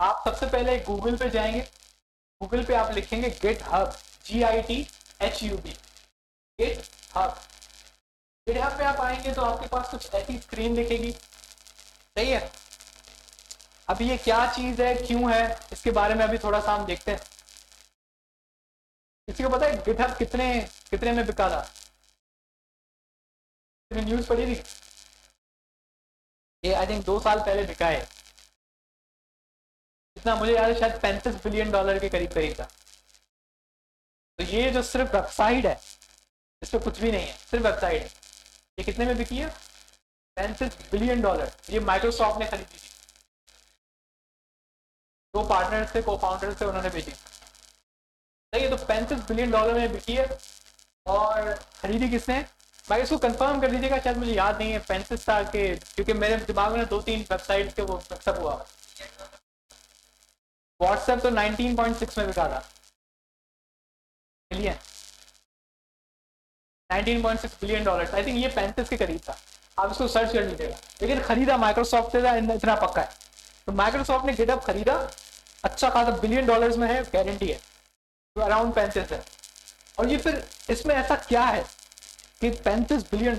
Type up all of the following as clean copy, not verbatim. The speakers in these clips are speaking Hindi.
आप सबसे पहले गूगल पे जाएंगे, गूगल पे आप लिखेंगे GitHub, GITHUB, GitHub. GitHub पे आप आएंगे तो आपके पास कुछ ऐसी स्क्रीन दिखेगी, सही है। अभी ये क्या चीज है, क्यों है, इसके बारे में अभी थोड़ा सा हम देखते हैं। किसी को पता है गिट हब कितने कितने में बिका था? न्यूज पढ़ी थी, ये आई थिंक 2 साल पहले बिका है। इतना मुझे याद है, शायद $35 बिलियन के करीब करीब था। तो ये जो सिर्फ वेबसाइट है, इस पर कुछ भी नहीं है, सिर्फ वेबसाइट है। ये कितने में बिकी है? $35 बिलियन। ये माइक्रोसॉफ्ट ने खरीदी थी, 2 पार्टनर्स थे, को फाउंडर्स थे, उन्होंने बेची। सही है, तो $35 बिलियन में बिकी है। और खरीदी किसने? भाई इसको कंफर्म कर दीजिएगा, शायद मुझे याद नहीं है 35 था के, क्योंकि मेरे दिमाग में 2-3 वेबसाइट के वो मिक्सअप हुआ। व्हाट्सएप तो 19.6 में बिका था, बिलियन, $19.6 बिलियन। आई थिंक ये 35 के करीब था, आप इसको सर्च कर लीजिएगा। लेकिन खरीदा माइक्रोसॉफ्ट से था, इतना पक्का है। तो माइक्रोसॉफ्ट ने गिटहब खरीदा, अच्छा खासा $बिलियन में है, गारंटी है, तो अराउंड 35 है। और ये फिर इसमें ऐसा क्या है कि $35 बिलियन,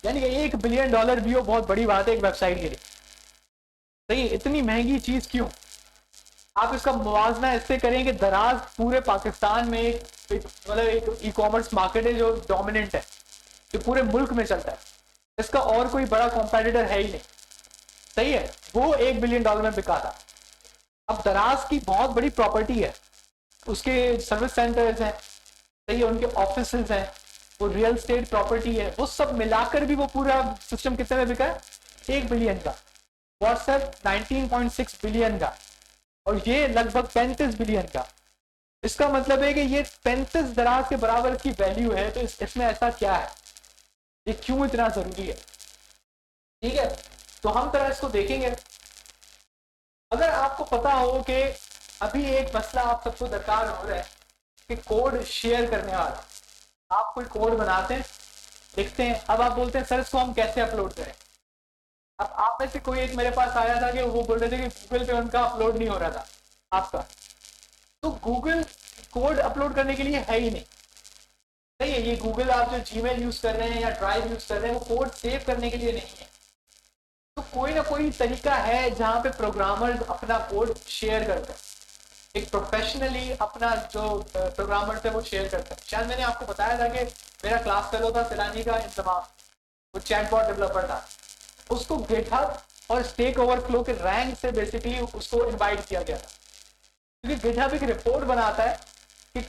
यानी कि $1 बिलियन भी हो बहुत बड़ी बात है एक वेबसाइट के लिए। सही, इतनी महंगी चीज क्यों? आप इसका मुवाजना इससे करें कि दराज पूरे पाकिस्तान में मतलब एक ई कॉमर्स मार्केट है जो डोमिनेंट है, जो पूरे मुल्क में चलता है। इसका और कोई बड़ा कॉम्पिटिटर है ही नहीं, सही है। वो $1 बिलियन में बिका था। अब दराज की बहुत बड़ी प्रॉपर्टी है, उसके सर्विस सेंटर्स हैं, सही है, उनके ऑफिस हैं, वो रियल स्टेट प्रॉपर्टी है, वो सब मिलाकर भी वो पूरा सिस्टम कितने में बिका है? $1 बिलियन का। व्हाट्सएप 19.6 बिलियन का, और ये लगभग 35 बिलियन का। इसका मतलब है कि ये 35 दराज के बराबर की वैल्यू है। तो इसमें ऐसा क्या है, ये क्यों इतना जरूरी है? ठीक है, तो हम तरह इसको देखेंगे। अगर आपको पता हो कि अभी एक मसला आप सबको दरकार हो रहा है कि कोड शेयर करने वाला, आप कोई कोड बनाते हैं, लिखते हैं, अब आप बोलते हैं सर इसको हम कैसे अपलोड करें। अब आप में से कोई एक मेरे पास आया था कि वो बोल रहे थे कि गूगल पे उनका अपलोड नहीं हो रहा था आपका, तो गूगल कोड अपलोड करने के लिए है ही नहीं, सही है। ये गूगल आप जो जीमेल यूज कर रहे हैं या ड्राइव यूज कर रहे हैं, वो कोड सेव करने के लिए नहीं है। तो कोई ना कोई तरीका है जहां पे प्रोग्रामर अपना कोड शेयर करते हैं, एक प्रोफेशनली अपना जो प्रोग्रामर थे वो शेयर करते हैं। शायद मैंने आपको बताया था कि मेरा क्लास फेलो था सिलानी का इंतजाम, वो चैटबॉट डेवलपर था, उसको गिटहब और स्टेक ओवरफ्लो के रैंक से बेसिकली उसको इनवाइट किया गया था, क्योंकि गिटहब एक रिपोर्ट बनाता है कि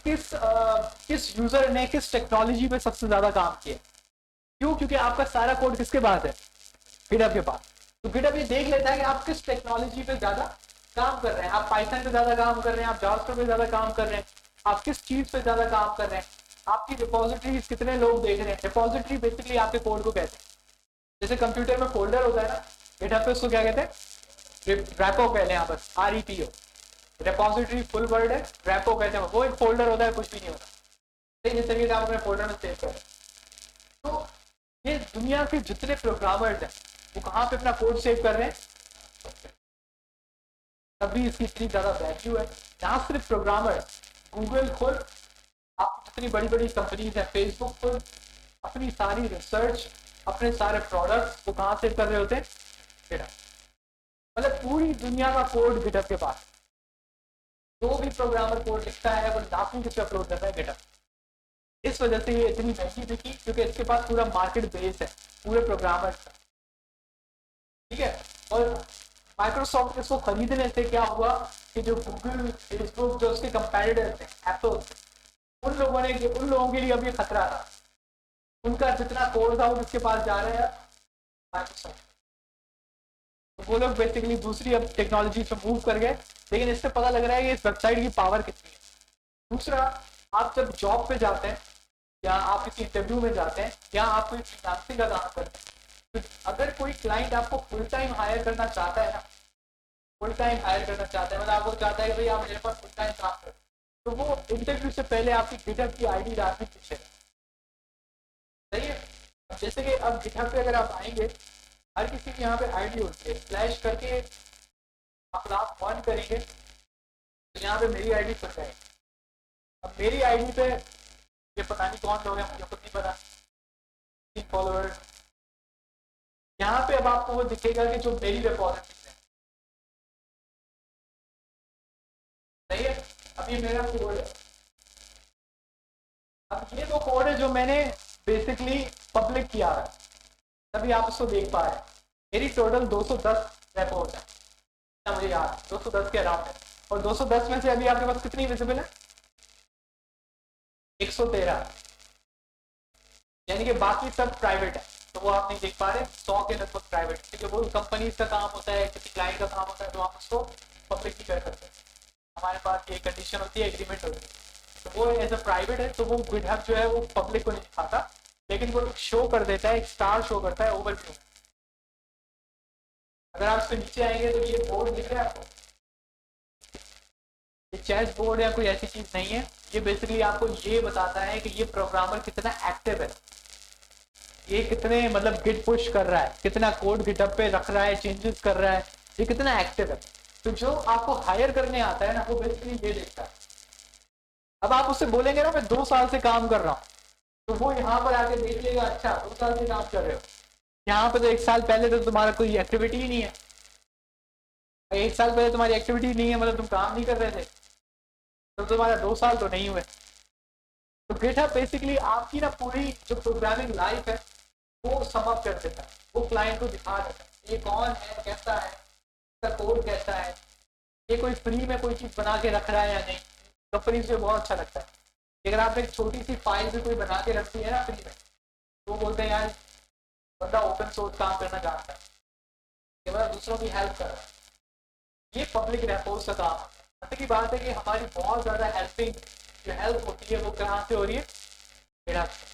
किस यूजर ने किस टेक्नोलॉजी पे सबसे ज्यादा काम किया। क्यों? क्योंकि आपका सारा कोड किसके पास है? गिटहब के पास। तो गिटहब ये देख लेता है कि आप किस टेक्नोलॉजी पे ज्यादा काम कर रहे हैं, आप पाइथन पे ज्यादा काम कर रहे हैं, आप जावास्क्रिप्ट पे ज्यादा काम कर रहे हैं, आप किस चीज पे ज्यादा काम कर रहे हैं, आपकी रिपोजिटरीज कितने लोग देख रहे हैं। रिपोजिटरी बेसिकली आपके कोड को कहते हैं, जैसे कंप्यूटर में फोल्डर होता है ना, गिटहब पे उसको क्या कहते हैं? रैपो कहते हैं, यहाँ पर REPO। रेपोजिटरी फुल वर्ड है, रैपो कहते हैं, वो एक फोल्डर होता है, कुछ भी नहीं होता, जिस तरीके से आप अपने फोल्डर में सेव करें। तो ये दुनिया के जितने प्रोग्रामर्स हैं वो कहाँ पे अपना कोड सेव कर रहे हैं, तभी इसकी इतनी ज्यादा वैल्यू है। ना सिर्फ प्रोग्रामर, गूगल खुद, आप जितनी बड़ी बड़ी कंपनीज है, फेसबुक खुद अपनी सारी रिसर्च, अपने सारे प्रोडक्ट्स वो कहाँ सेव कर रहे होते हैं? गिटहब। मतलब पूरी दुनिया का कोड गिटहब के पास। जो भी प्रोग्रामर कोड लिखता है वो लाखों किस पे अपलोड करता है? गिटहब। इस वजह से ये इतनी महंगी बिकी, क्योंकि इसके पास पूरा मार्केट बेस है पूरे प्रोग्रामर्स का, ठीक है। और माइक्रोसॉफ्ट इसको खरीदने से क्या हुआ कि जो गूगल, फेसबुक, जो उसके कंपेटिटर्स हैं, एप्पल, उन लोगों के लिए अब ये खतरा था। उनका जितना कोड था वो किसके पास जा रहा है? माइक्रोसॉफ्ट। तो वो लोग बेसिकली दूसरी अब टेक्नोलॉजी पे मूव कर गए। लेकिन इससे पता लग रहा है कि इस वेबसाइट की पावर कितनी है। दूसरा, आप जब जॉब पे जाते हैं या आप किसी इंटरव्यू में जाते हैं या आप कोई फ्रीलांसिंग का काम करते हैं, तो अगर कोई क्लाइंट आपको फुल टाइम हायर करना चाहता है ना, फुल टाइम हायर करना चाहता है, मतलब आपको चाहता है कि भाई आप मेरे पास फुल टाइम काम करें, तो वो इंटरव्यू से पहले आपकी गिटहब की आईडी डालनी पूछेगा, सही है। जैसे कि अब गिटहब पे अगर आप आएंगे, हर किसी की यहाँ पे आईडी होती है, फ्लैश करके आप क्लास 1 करेंगे तो यहाँ पे मेरी आईडी खुल जाएगी। अब मेरी आईडी पे ये पता नहीं कौन लोग हैं, मुझे खुद नहीं पता, 3 फॉलोअर। यहाँ पे अब आपको वो दिखेगा कि जो मेरी रिपोजिटरी है, सही है। अब ये मेरा कोड है, अब ये तो कोड है जो मैंने बेसिकली पब्लिक किया है, तभी आप इसको देख पा रहे हैं। मेरी टोटल 210 रेपोज है, मुझे याद 210 के अराउंड है, और 210 में से अभी आपके पास कितनी विजिबल है? 113, यानी कि बाकी सब प्राइवेट है, तो वो आप नहीं देख पा रहे। 100 के लगभग प्राइवेट, क्योंकि वो कंपनीज का काम होता है, किसी क्लाइंट का काम होता है, तो आप उसको पब्लिक नहीं कर सकते। हमारे पास ये कंडीशन होती है, एग्रीमेंट होती है, तो वो एज अ प्राइवेट है, तो वो गिटहब जो है वो पब्लिक को नहीं दिखाता, लेकिन वो शो कर देता है, एक स्टार शो करता है ओवरव्यू। अगर आप इसके नीचे आएंगे तो ये बोर्ड दिख रहा है आपको, ये चेस बोर्ड या कोई ऐसी चीज नहीं है, ये बेसिकली आपको ये बताता है कि ये प्रोग्रामर कितना एक्टिव है, ये कितने मतलब गिट पुश कर रहा है, कितना कोड गिटहब पे रख रहा है, चेंजेस कर रहा है, ये कितना एक्टिव है। तो जो आपको हायर करने आता है ना, वो बेसिकली ये देखता है। अब आप उससे बोलेंगे ना मैं 2 साल से काम कर रहा हूँ, तो वो यहाँ पर आके देख लेगा, अच्छा 2 साल से काम कर रहे हो, यहाँ पे तो 1 साल पहले तो तुम्हारा कोई एक्टिविटी ही नहीं है, 1 साल पहले तुम्हारी एक्टिविटी नहीं है, मतलब तुम काम नहीं कर रहे थे, तो तुम्हारा 2 साल तो नहीं हुए। तो गिटहब बेसिकली आपकी ना पूरी जो प्रोग्रामिंग लाइफ है वो सम अप कर देता है, वो क्लाइंट को दिखा देता है ये कौन है, कैसा है, इसका कोड कैसा है, ये कोई फ्री में कोई चीज़ बना के रख रहा है या नहीं। कंपनी से बहुत अच्छा लगता है। अगर आपने एक छोटी सी फाइल भी कोई बना के रखती है ना फ्री में, तो बोलते हैं यार बंदा ओपन सोर्स काम करना जानता है, ये बंदा दूसरों की हेल्प कर रहा है। ये पब्लिक रेपोज का काम है। ऐसे की बात है कि हमारी बहुत ज़्यादा हेल्पिंग जो हेल्प होती है वो कहाँ से हो रही है? गिटहब से।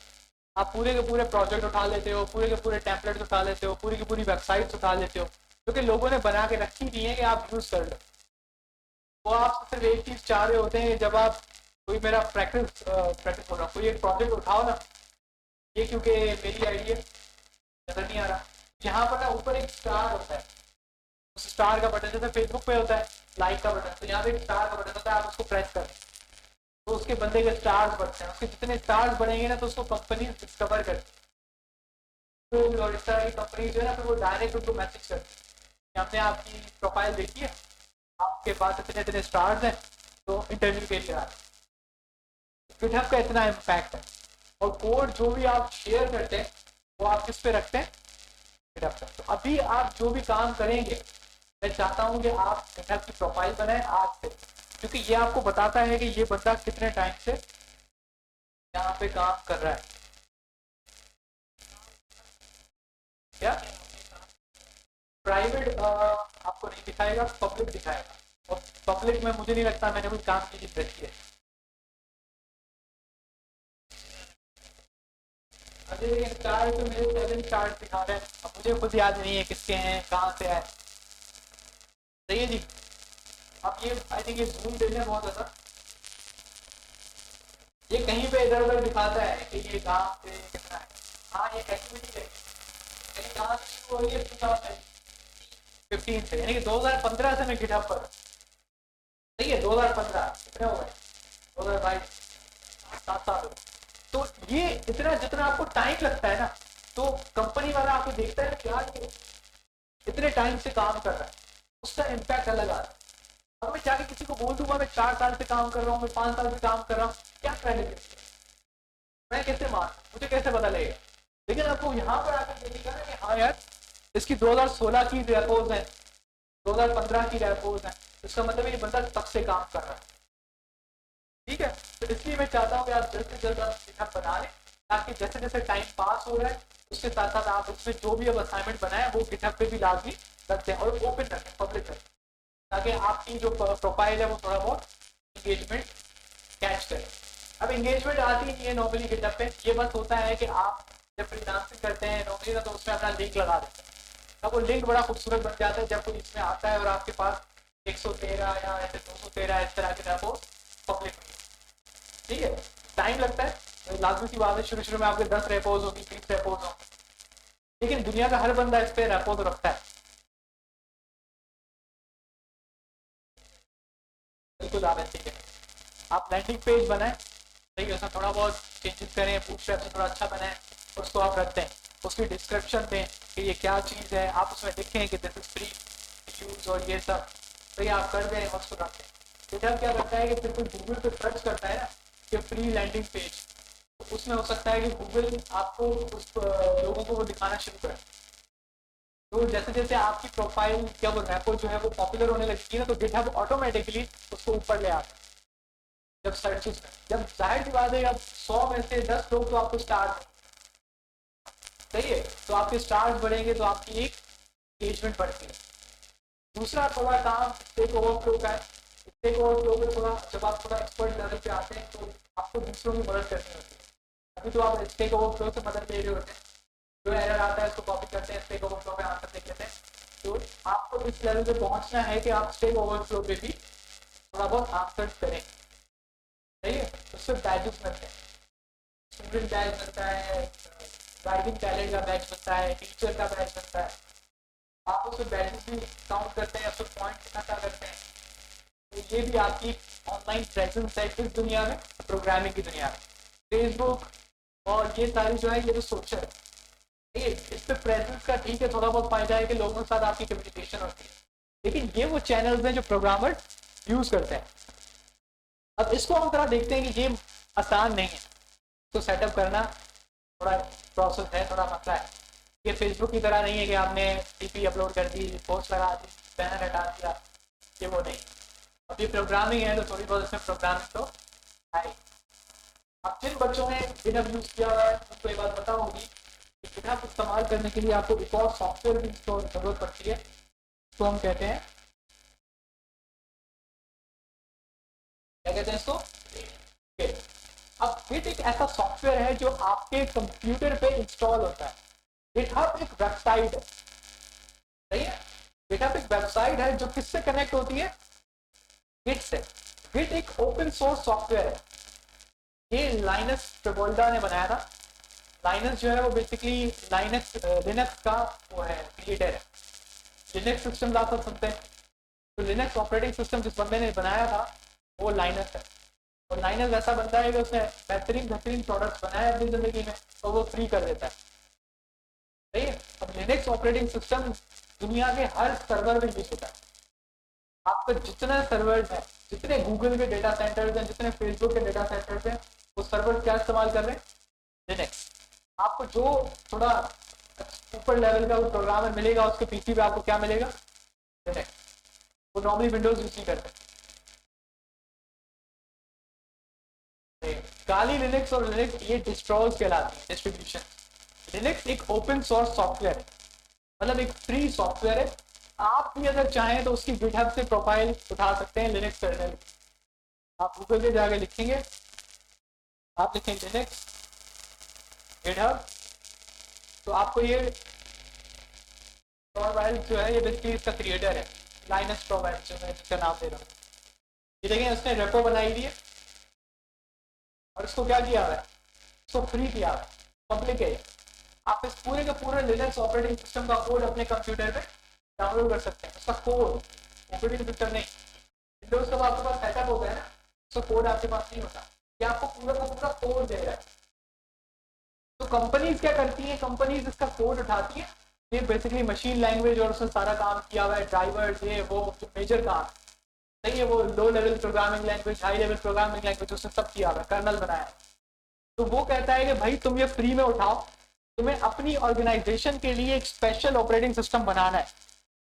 आप पूरे के पूरे प्रोजेक्ट उठा लेते हो, पूरे के पूरे टेम्पलेट्स उठा लेते हो, पूरी की पूरी वेबसाइट्स उठा लेते हो, क्योंकि लोगों ने बना के रखी नहीं है कि आप यूज़ कर लो। वो आप सिर्फ एक चीज़ चाह रहे होते हैं, जब आप कोई मेरा प्रैक्टिस बोल रहा हूँ, कोई एक प्रोजेक्ट उठाओ ना, ये क्योंकि मेरी आईडी है नजर नहीं आ रहा, यहाँ पर ना ऊपर एक स्टार होता है, उस स्टार का बटन जैसे फेसबुक पे होता है लाइक का बटन, तो यहाँ पे एक स्टार का बटन होता है, आप उसको प्रेस करें तो उसके बंदे के स्टार्स बढ़ते हैं, उसके जितने स्टार्स बढ़ेंगे ना तो उसको कंपनी डिस्कवर करती है, और इस तरह की कंपनी जो है ना, फिर वो डायरेक्ट उनको मैसेज करती है, हमने आपकी प्रोफाइल देखी है, आपके पास इतने इतने स्टार्स हैं, तो इंटरव्यू के लिए आ रहे हैं। गिटहब का इतना इम्पैक्ट है, और कोड जो भी आप शेयर करते हैं वो आप किस पे रखते हैं? गिटहब पे। तो अभी आप जो भी काम करेंगे, मैं चाहता हूँ कि आप गिटहब की प्रोफाइल बनाएं आज से, क्योंकि ये आपको बताता है कि ये बंदा कितने टाइम से यहाँ पे काम कर रहा है। क्या प्राइवेट आपको नहीं दिखाएगा, पब्लिक दिखाएगा, और पब्लिक में मुझे नहीं लगता मैंने कोई काम की चीज रखी है। अरे स्टार तो मेरे 7 स्टार दिखा रहे हैं, अब मुझे खुद याद नहीं है किसके हैं, कहाँ से आए। सही है जी। अब ये आई थिंक ये जूम देने बहुत ज़्यादा, ये कहीं पे इधर उधर दिखाता है कि ये कहाँ से कितना है। हाँ ये एक्टिविटी है, लेकिन कहाँ से शुरू हो रही है? 2015 से, यानी कि 2015 से मैं गिटहब पर। सही है, 2015 कितने हो गए? 2022, 7 साल हो गए। तो ये इतना जितना आपको टाइम लगता है ना, तो कंपनी वाला आपको देखता है कि यार ये इतने टाइम से काम कर रहा है, उसका इम्पैक्ट अलग आ रहा है। अब मैं जाके किसी को बोल दूंगा मैं 4 साल से काम कर रहा हूँ, मैं 5 साल से काम कर रहा हूँ, क्या क्रेडिट, मैं कैसे मान, मुझे कैसे पता लगेगा? लेकिन आपको यहाँ पर आकर देखिएगा ना कि हाँ यार इसकी 2016 की रेपोज है, 2015 की रेपोज है, इसका मतलब ये बंदा तब से काम कर रहा है। ठीक है, तो इसलिए मैं चाहता हूँ कि आप जल्द से जल्द आप गिटहब बना लें, ताकि जैसे जैसे टाइम पास हो रहा है उसके साथ साथ आप उसमें जो भी अब असाइनमेंट बनाए वो गिटहब पे भी लाजमी रखते हैं, और ओपन रखें, पब्लिक रखें, ताकि आपकी जो प्रोफाइल है वो थोड़ा बहुत इंगेजमेंट कैच करे। अब इंगेजमेंट आती नहीं है नॉर्मली गिटहब पे, ये बस होता है कि आप जब फ्रीलांसिंग करते हैं नॉर्मली ना, तो उसमें अपना लिंक लगा देते हैं, अब वो लिंक बड़ा खूबसूरत बन जाता है जब कोई इसमें आता है और आपके पास 113 या ऐसे 213 इस तरह के वो पब्लिक। ठीक है, टाइम लगता है, तो लाजमी सी बात है, शुरू शुरू में आपके 10 रेपोज होगी, 20 रेपोज होंगे, लेकिन दुनिया का हर बंदा इस पर रेपो तो रखता है। आप लैंडिंग पेज बनाएं, सही है, उसमें थोड़ा बहुत चेंजेस करें, बूटस्ट्रैप से थोड़ा अच्छा बनाएं, उसको आप रखते हैं, उसकी डिस्क्रिप्शन दें कि ये क्या चीज़ है, आप उसमें लिखें कि दिस इज फ्री यूज और ये सब, तो ये आप कर दें और उसको रखते हैं। तो जब क्या करता है कि फिर कोई गूगल पे सर्च करता है ना कि फ्री लैंडिंग पेज, तो उसमें हो सकता है कि गूगल आपको उस लोगों को वो दिखाना शुरू करे। तो जैसे जैसे आपकी प्रोफाइल या वो रेपो जो है वो पॉपुलर होने लगती है ना, तो गिटहब ऑटोमेटिकली उसको ऊपर ले आता है जब सर्चेस में। जब जाहिर सी बात है अब 100 में से 10 लोग तो आपको स्टार्ट, सही है, तो आपके स्टार्स बढ़ेंगे तो आपकी एक एंगेजमेंट बढ़ती है। दूसरा थोड़ा काम स्टेक ओवरफ्लो का है। स्टेक ओवरफ्लो में थोड़ा जब आप थोड़ा एक्सपर्ट लेवल पे आते हैं तो आपको दूसरों की मदद करनी होती है। अभी तो आप स्टेक ओवरफ्लो से मदद ले रहे होते हैं, जो एरर आता है उसको कॉपी करते हैं, स्टेक ओवरफ्लो में आंसर देख लेते हैं। तो आपको इस लेवल पे पहुंचना है कि आप स्टेक ओवरफ्लो पे भी थोड़ा बहुत आंसर करें, सही है। उससे बैचेस बनते हैं, स्टूडेंट बैच बनता है, राइटिंग टैलेंट का बैच बनता है, टीचर का बैच बनता है। आप उसमें बैचेस भी काउंट करते हैं, उसमें पॉइंट इकट्ठा करते हैं। तो ये भी आपकी ऑनलाइन प्रेजेंस है इस दुनिया में, प्रोग्रामिंग की दुनिया में। फेसबुक और ये सारी जो है ये जो सोशल है, ठीक है, इस पे प्रेजेंस का ठीक है थोड़ा बहुत फायदा है कि लोगों के साथ आपकी कम्युनिकेशन होती है, लेकिन ये वो चैनल्स हैं जो प्रोग्रामर यूज करते हैं। अब इसको हम थोड़ा देखते हैं कि ये आसान नहीं है, तो सेटअप करना थोड़ा प्रोसेस है, थोड़ा मसला है। ये फेसबुक की तरह नहीं है कि आपने डीपी अपलोड कर दी, पोस्ट लगा दी, बैनर हटा दिया, ये वो नहीं। अब ये प्रोग्रामिंग है तो थोड़ी बहुत इसमें प्रोग्रामिंग तो है। अब जिन बच्चों ने गिटहब यूज किया हुआ है उनको ये बात पता होगी कि गिटहब इस्तेमाल करने के लिए आपको एक और सॉफ्टवेयर की जरूरत पड़ती है, तो हम कहते हैं, क्या कहते हैं इसको, अब गिट एक ऐसा सॉफ्टवेयर है जो आपके कंप्यूटर पे इंस्टॉल होता है। गिटहब एक वेबसाइट है, सही है, गिटहब एक वेबसाइट है जो किससे कनेक्ट होती है, गिट से। गिट एक ओपन सोर्स सॉफ्टवेयर है, ये लाइनस टोर्वाल्ड्स ने बनाया था। लाइनस जो है वो बेसिकली लिनक्स का वो है, क्रिएटर है। लिनक्स सिस्टम आप सब सुनते हैं, तो लिनक्स ऑपरेटिंग सिस्टम जिस बंदे ने बनाया था वो लाइनस है। और लाइनस ऐसा बनता है कि उसने बेहतरीन बेहतरीन प्रोडक्ट्स बनाए अपनी जिंदगी में और वो फ्री कर देता है, सही है। अब लिनक्स ऑपरेटिंग सिस्टम दुनिया के हर सर्वर में यूज होता है। आपका जितना सर्वर है, जितने गूगल के डेटा सेंटर्स हैं, जितने फेसबुक के डेटा सेंटर्स हैं, वो सर्वर क्या इस्तेमाल कर रहे हैं, लिनक्स। आपको जो थोड़ा ऊपर लेवल का वो प्रोग्रामर मिलेगा उसके पीसी पे आपको क्या मिलेगा, लिनक्स। वो नॉर्मली विंडोज यूज नहीं करते। काली लिनक्स और लिनक्स ये डिस्ट्रॉज कहलाती है, डिस्ट्रीब्यूशन। लिनक्स एक ओपन सोर्स सॉफ्टवेयर है, मतलब एक फ्री सॉफ्टवेयर है। आप भी अगर चाहें तो उसकी गिटहब से प्रोफाइल उठा सकते हैं लिनक्स कर्नल। आप गूगल पे जाके लिखेंगे, आप लिखेंगे लिनक्स गिटहब, तो आपको ये टोर्वाल्ड्स जो है ये बेसिकली इसका क्रिएटर है, लाइनस टोर्वाल्ड्स जो मैं जिसका नाम दे रहा हूँ। ये देखें उसने रेपो बनाई हुई है और इसको क्या किया हुआ है, इसको फ्री किया हुआ है, पब्लिक है। आप इस पूरे के पूरे लिनक्स ऑपरेटिंग सिस्टम का कोड अपने कंप्यूटर पे डाउनलोड कर सकते हैं। उसका कोड, ऑपरेटिंग सिस्टम नहीं, विंडोज का आपके पास सेटअप होता है ना, उसका कोड आपके पास नहीं होता, ये आपको पूरा का पूरा कोड दे रहा है। तो कंपनीज क्या करती है, कंपनीज इसका कोड उठाती है, ये बेसिकली मशीन लैंग्वेज और उसने सारा काम किया हुआ है, ड्राइवर्स ये वो जो मेजर काम नहीं है, वो low level programming language, high level programming language उसने सब किया हुआ है, कर्नल बनाया है। तो वो कहता है कि भाई तुम ये फ्री में उठाओ, तुम्हें अपनी ऑर्गेनाइजेशन के लिए एक स्पेशल ऑपरेटिंग सिस्टम बनाना है,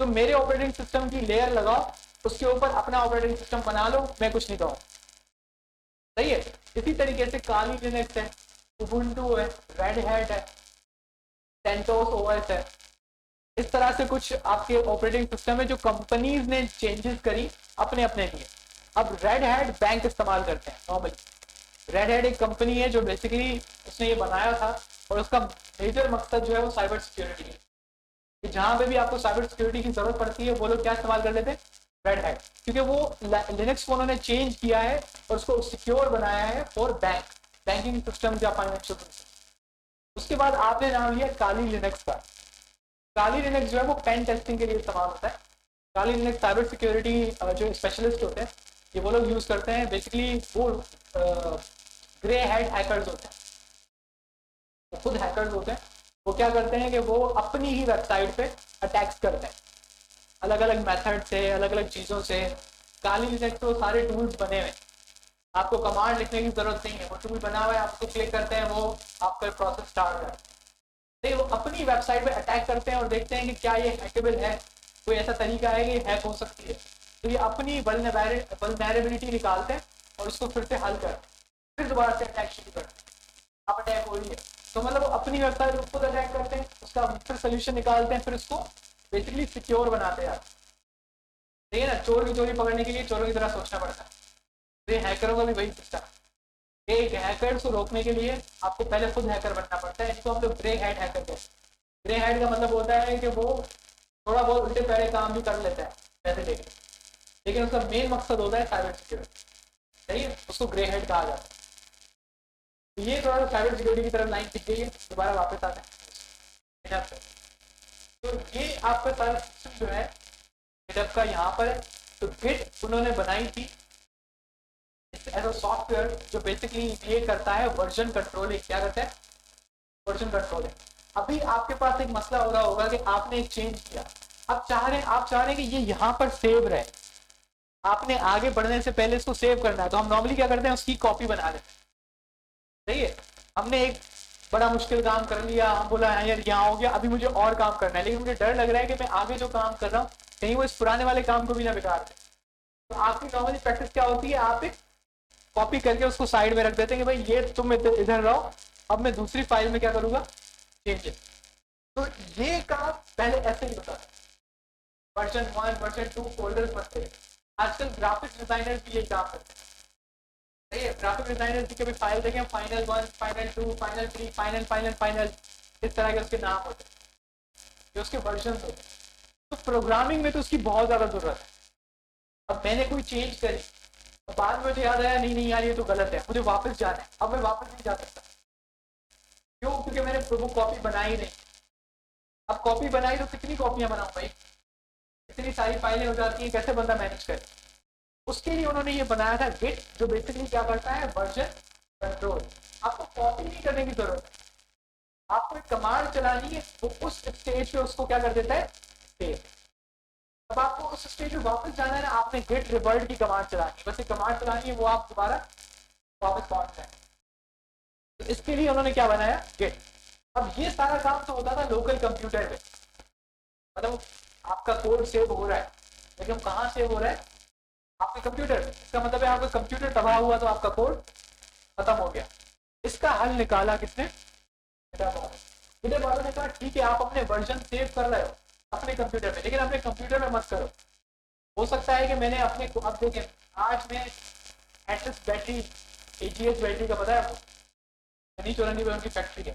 तो मेरे ऑपरेटिंग सिस्टम की लेयर लगाओ, उसके ऊपर अपना ऑपरेटिंग सिस्टम बना लो, मैं कुछ नहीं कहूँ, सही है। इसी तरीके से काली लिनक्स है, उबुंटू है, रेड हैट है, सेंटोस ओएस है। इस तरह से कुछ आपके ऑपरेटिंग सिस्टम है जो कंपनीज ने चेंजेस करी अपने अपने लिए। अब रेड हैट बैंक इस्तेमाल करते हैं नॉर्मली। रेड हैट एक कंपनी है जो बेसिकली उसने ये बनाया था और उसका मेजर मकसद जो है वो साइबर सिक्योरिटी है। कि जहाँ पे भी आपको साइबर सिक्योरिटी की जरूरत पड़ती है वो लोग क्या इस्तेमाल कर लेते हैं, रेड हैट, क्योंकि वो लिनक्स को उन्होंने चेंज किया है और उसको सिक्योर बनाया है फॉर बैंकिंग सिस्टम या फाइनेंशियल सिस्टम। उसके बाद आपने नाम लिया काली लिनक्स का। काली लिनक्स जो है वो पेन टेस्टिंग के लिए इस्तेमाल होता है। काली लिनक्स साइबर सिक्योरिटी जो स्पेशलिस्ट होते हैं ये वो लोग यूज करते हैं बेसिकली, वो ग्रे हेड हैकर्स होते हैं, वो खुद हैकर्स होते हैं। वो क्या करते हैं कि वो अपनी ही वेबसाइट पे अटैक्स करते हैं अलग अलग मेथड से, अलग अलग चीज़ों से। काली लिनक्स तो सारे टूल्स बने हुए हैं, आपको कमांड लिखने की जरूरत नहीं है, वो टूल बना हुआ है, आप उसको क्लिक करते हैं, वो आपका प्रोसेस स्टार्ट करता है। तो वो अपनी वेबसाइट पे अटैक करते हैं और देखते हैं कि क्या ये हैकेबल है, कोई ऐसा तरीका है कि हैक हो सकती है। तो ये अपनी वल्नरेबिलिटी निकालते हैं और उसको फिर से हल करते हैं, फिर दोबारा से अटैक शुरू करते हैं। अब अटैक हो रही है तो मतलब वो अपनी वेबसाइट को खुद अटैक करते हैं, उसका फिर सोल्यूशन निकालते हैं, फिर उसको बेसिकली सिक्योर बनाते हैं। ठीक है ना, चोर की चोरी पकड़ने के लिए चोरों की तरह सोचना पड़ता है। तो ये हैकरों का भी वही सिस्टम है। एक हैकर को रोकने के लिए आपको पहले खुद हैकर बनना पड़ता है, जिसको हम लोग ग्रे हैट हैकर कहते हैं। ग्रे हैट का मतलब होता है कि वो थोड़ा बहुत उल्टे पैरे काम भी कर लेता है पैसे लेके, लेकिन उसका मेन मकसद होता है साइबर सिक्योरिटी। सही है, उसको ग्रे हैट कहा जाता है। तो ये थोड़ा सा साइबर सिक्योरिटी की तरफ लाइन दिख गई है, दोबारा वापस आते हैं। तो ये आपका सारा सिस्टम जो है गिटहब का यहाँ पर है। तो गिट उन्होंने बनाई थी ऐसा सॉफ्टवेयर जो बेसिकली ये करता है वर्जन कंट्रोलिंग। क्या करता है? Version controlling. अभी आपके पास एक मसला हो रहा होगा कि आपने एक चेंज किया, आप चाह रहे हैं कि ये यहाँ पर सेव रहे, आपने आगे बढ़ने से पहले इसको सेव करना है। तो हम नॉर्मली क्या करते हैं, उसकी कॉपी बना लेते हैं। सही है, हमने एक बड़ा मुश्किल काम कर लिया, हम बोला यार यहाँ हो गया, अभी मुझे और काम करना है, लेकिन मुझे डर लग रहा है कि मैं आगे जो काम कर रहा हूँ कहीं वो इस पुराने वाले काम को भी ना बिगाड़ दे। तो आपकी नॉर्मली प्रैक्टिस क्या होती है, आप एक कॉपी करके उसको साइड में रख देते हैं कि भाई ये तुम इधर रहो, अब मैं दूसरी फाइल में क्या करूंगा, चेंज। तो ये काम पहले ऐसे ही होता है, वर्जन 1 वर्जन 2 फोल्डर्स बनते हैं। आजकल ग्राफिक्स डिजाइनर भी यही काम करते हैं। सही है, ग्राफिक डिजाइनर की कभी फाइल देखें, final 1 final 2 final 3 final final final, इस तरह के उसके नाम होते हैं, जो उसके वर्जन होते हैं। तो प्रोग्रामिंग में तो उसकी बहुत ज्यादा जरूरत है। अब मैंने कोई चेंज करी, बाद में मुझे याद आया नहीं नहीं यार ये तो गलत है, मुझे वापस जाना है, अब मैं वापस नहीं जा सकता। क्यों? क्योंकि मैंने वो कॉपी बनाई नहीं। अब कॉपी बनाई तो कितनी कॉपियां बनाऊं भाई, इतनी सारी फाइलें हो जाती हैं, कैसे बंदा मैनेज करे। उसके लिए उन्होंने ये बनाया था गिट, जो बेसिकली क्या करता है, वर्जन कंट्रोल। आपको कॉपी नहीं करने की जरूरत है, आपको एक कमांड चलानी है, वो उस स्टेज पे उसको क्या कर देता है, सेव। अब आपको उस स्टेज पे वापस जाना है ना, आपने गिट रिवर्ट की कमांड चलानी है, बस एक कमांड चलानी है, वो आप दोबारा वापस पहुंच जाए। तो इसके लिए उन्होंने क्या बनाया, गिट। अब ये सारा काम तो होता था लोकल कंप्यूटर पे, मतलब आपका कोड सेव हो रहा है, लेकिन कहाँ सेव हो रहा है, आपके कंप्यूटर। इसका मतलब है आपका कंप्यूटर तबाह हुआ तो आपका कोड खत्म हो गया। इसका हल निकाला किसने, गिटहब वालों ने कहा ठीक है आप अपने वर्जन सेव कर रहे हो अपने कंप्यूटर में, लेकिन अपने कंप्यूटर में मत करो। हो सकता है कि मैंने अपने, अब देखें आज में एटलस बैटरी, AGS बैटरी का पता है आपको, शनि चौरंगी में उनकी फैक्ट्री है।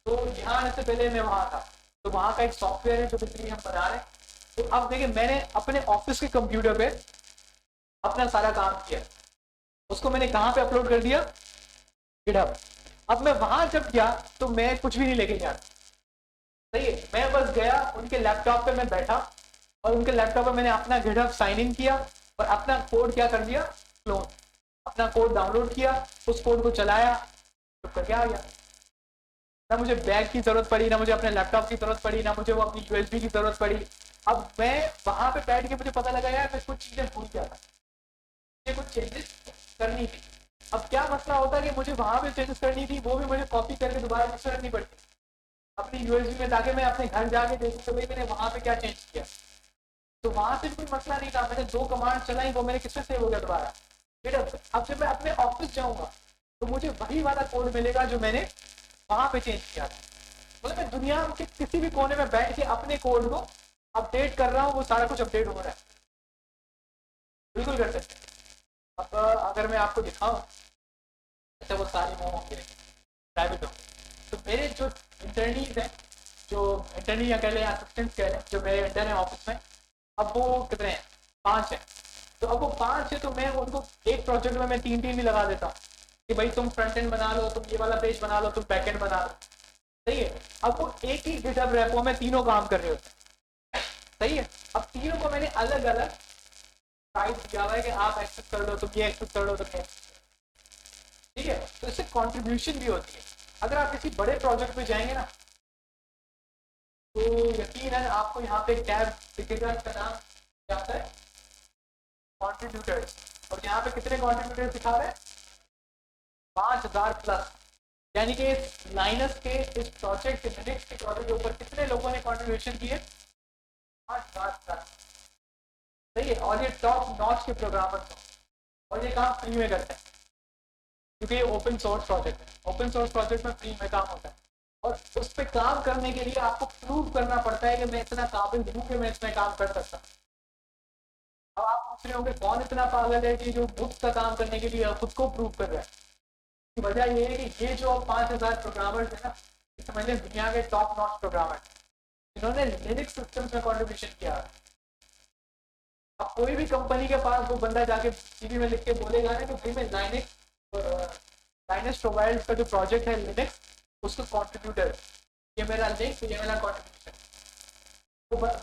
तो यहाँ आने से पहले मैं वहाँ था, तो वहाँ का एक सॉफ्टवेयर है जो बेसिकली हम बना रहे हैं। तो अब देखिए मैंने अपने ऑफिस के कंप्यूटर पे अपना सारा काम किया, उसको मैंने कहाँ पे अपलोड कर दिया, गिटहब। अब मैं वहां जब गया तो मैं कुछ भी नहीं लेके गया। सही है, मैं बस गया उनके लैपटॉप पे, मैं बैठा और उनके लैपटॉप पे मैंने अपना गिटहब साइन इन किया और अपना कोड क्या कर दिया, क्लोन, अपना कोड डाउनलोड किया, उस कोड को चलाया, तो करके आ गया। ना मुझे बैग की जरूरत पड़ी, ना मुझे अपने लैपटॉप की जरूरत पड़ी, ना मुझे वो अपनी USB की जरूरत पड़ी। अब मैं वहां पे बैठ के मुझे पता लगा यार मैं कुछ चीजें भूल गया था, मुझे कुछ चेंजेस करनी थी। अब क्या मसला होता है कि मुझे वहां पे चेंजेस करनी थी, वो भी मुझे कॉपी करके दोबारा मुझसे रखनी पड़ती अपनी USB में, ताकि मैं अपने घर जाके देखूं तो भाई मैंने वहां पे क्या चेंज किया। तो वहां से कोई मसला नहीं था, मैंने 2 कमांड चलाई, वो मेरे किससे सेव हो गया दोबारा, गिटहब। अब जब मैं अपने ऑफिस जाऊंगा तो मुझे वही वाला कोड मिलेगा जो मैंने वहां पे चेंज किया था। मतलब मैं दुनिया के किसी भी कोने में बैठ के अपने कोड को अपडेट कर रहा हूँ, वो सारा कुछ अपडेट हो रहा है, बिल्कुल कर सकते हैं। अब अगर मैं आपको दिखाऊं, अच्छा वो सारी वो होंगे प्राइवेट होंगे, तो मेरे जो इंटर्नीज हैं, जो इंटर्नी या कह लें असिस्टेंट कह लें, जो मेरे इंटर हैं ऑफिस में, अब वो कितने हैं, 5 हैं। तो अब वो 5 है तो मैं उनको एक प्रोजेक्ट में मैं 3 भी लगा देता हूँ कि भाई तुम फ्रंट एंड बना लो, तुम ये वाला पेज बना लो, तुम बैक एंड बना लो। सही है, अब वो एक ही गिटहब रेपो में तीनों काम कर रहे होते हैं। सही है, अब तीनों को मैंने अलग अलग राइट दिया हुआ है कि आप एक्सेस कर लो, तो ये एक्सेस कर लो, तो ये, ठीक है। तो इससे कंट्रीब्यूशन भी होती है। अगर आप किसी बड़े प्रोजेक्ट में जाएंगे ना, तो यकीनन आपको यहाँ पे टैब दिखेगा, इसका नाम क्या होता है, कॉन्ट्रीब्यूटर्स। और यहाँ पे कितने कॉन्ट्रीब्यूटर्स दिखा रहे हैं, 5000 प्लस। यानी कि लाइनस के इस प्रोजेक्ट, लिनक्स के प्रोजेक्ट के ऊपर कितने लोगों ने कॉन्ट्रीब्यूशन किए, 5000 प्लस। सही है। और ये टॉप नॉच के प्रोग्रामर्स हैं, और ये काम फ्री में करते हैं, क्योंकि ये ओपन सोर्स प्रोजेक्ट है। ओपन सोर्स प्रोजेक्ट में फ्री में काम होता है, और उस पर काम करने के लिए आपको प्रूव करना पड़ता है कि मैं इतना काबिल हूँ कि मैं इसमें काम कर सकता हूँ। अब आप पूछ रहे होंगे कौन इतना पागल है कि जो मुफ्त का काम करने के लिए खुद को प्रूव कर रहा है। वजह ये है कि ये जो 5000 प्रोग्रामर्स है ना, समझिए दुनिया के टॉप नॉच प्रोग्रामर, इन्होंने लिनक्स सिस्टम्स में कॉन्ट्रीब्यूशन किया है। अब कोई भी कंपनी के पास वो बंदा जाके सीवी में लिख के बोलेगा ना कि भाई मैं लाइनक्स प्रोवाइड का जो प्रोजेक्ट है लिनक्स, उसका कॉन्ट्रीब्यूटर, ये मेरा लिंक, ये मेरा कॉन्ट्रीब्यूशन,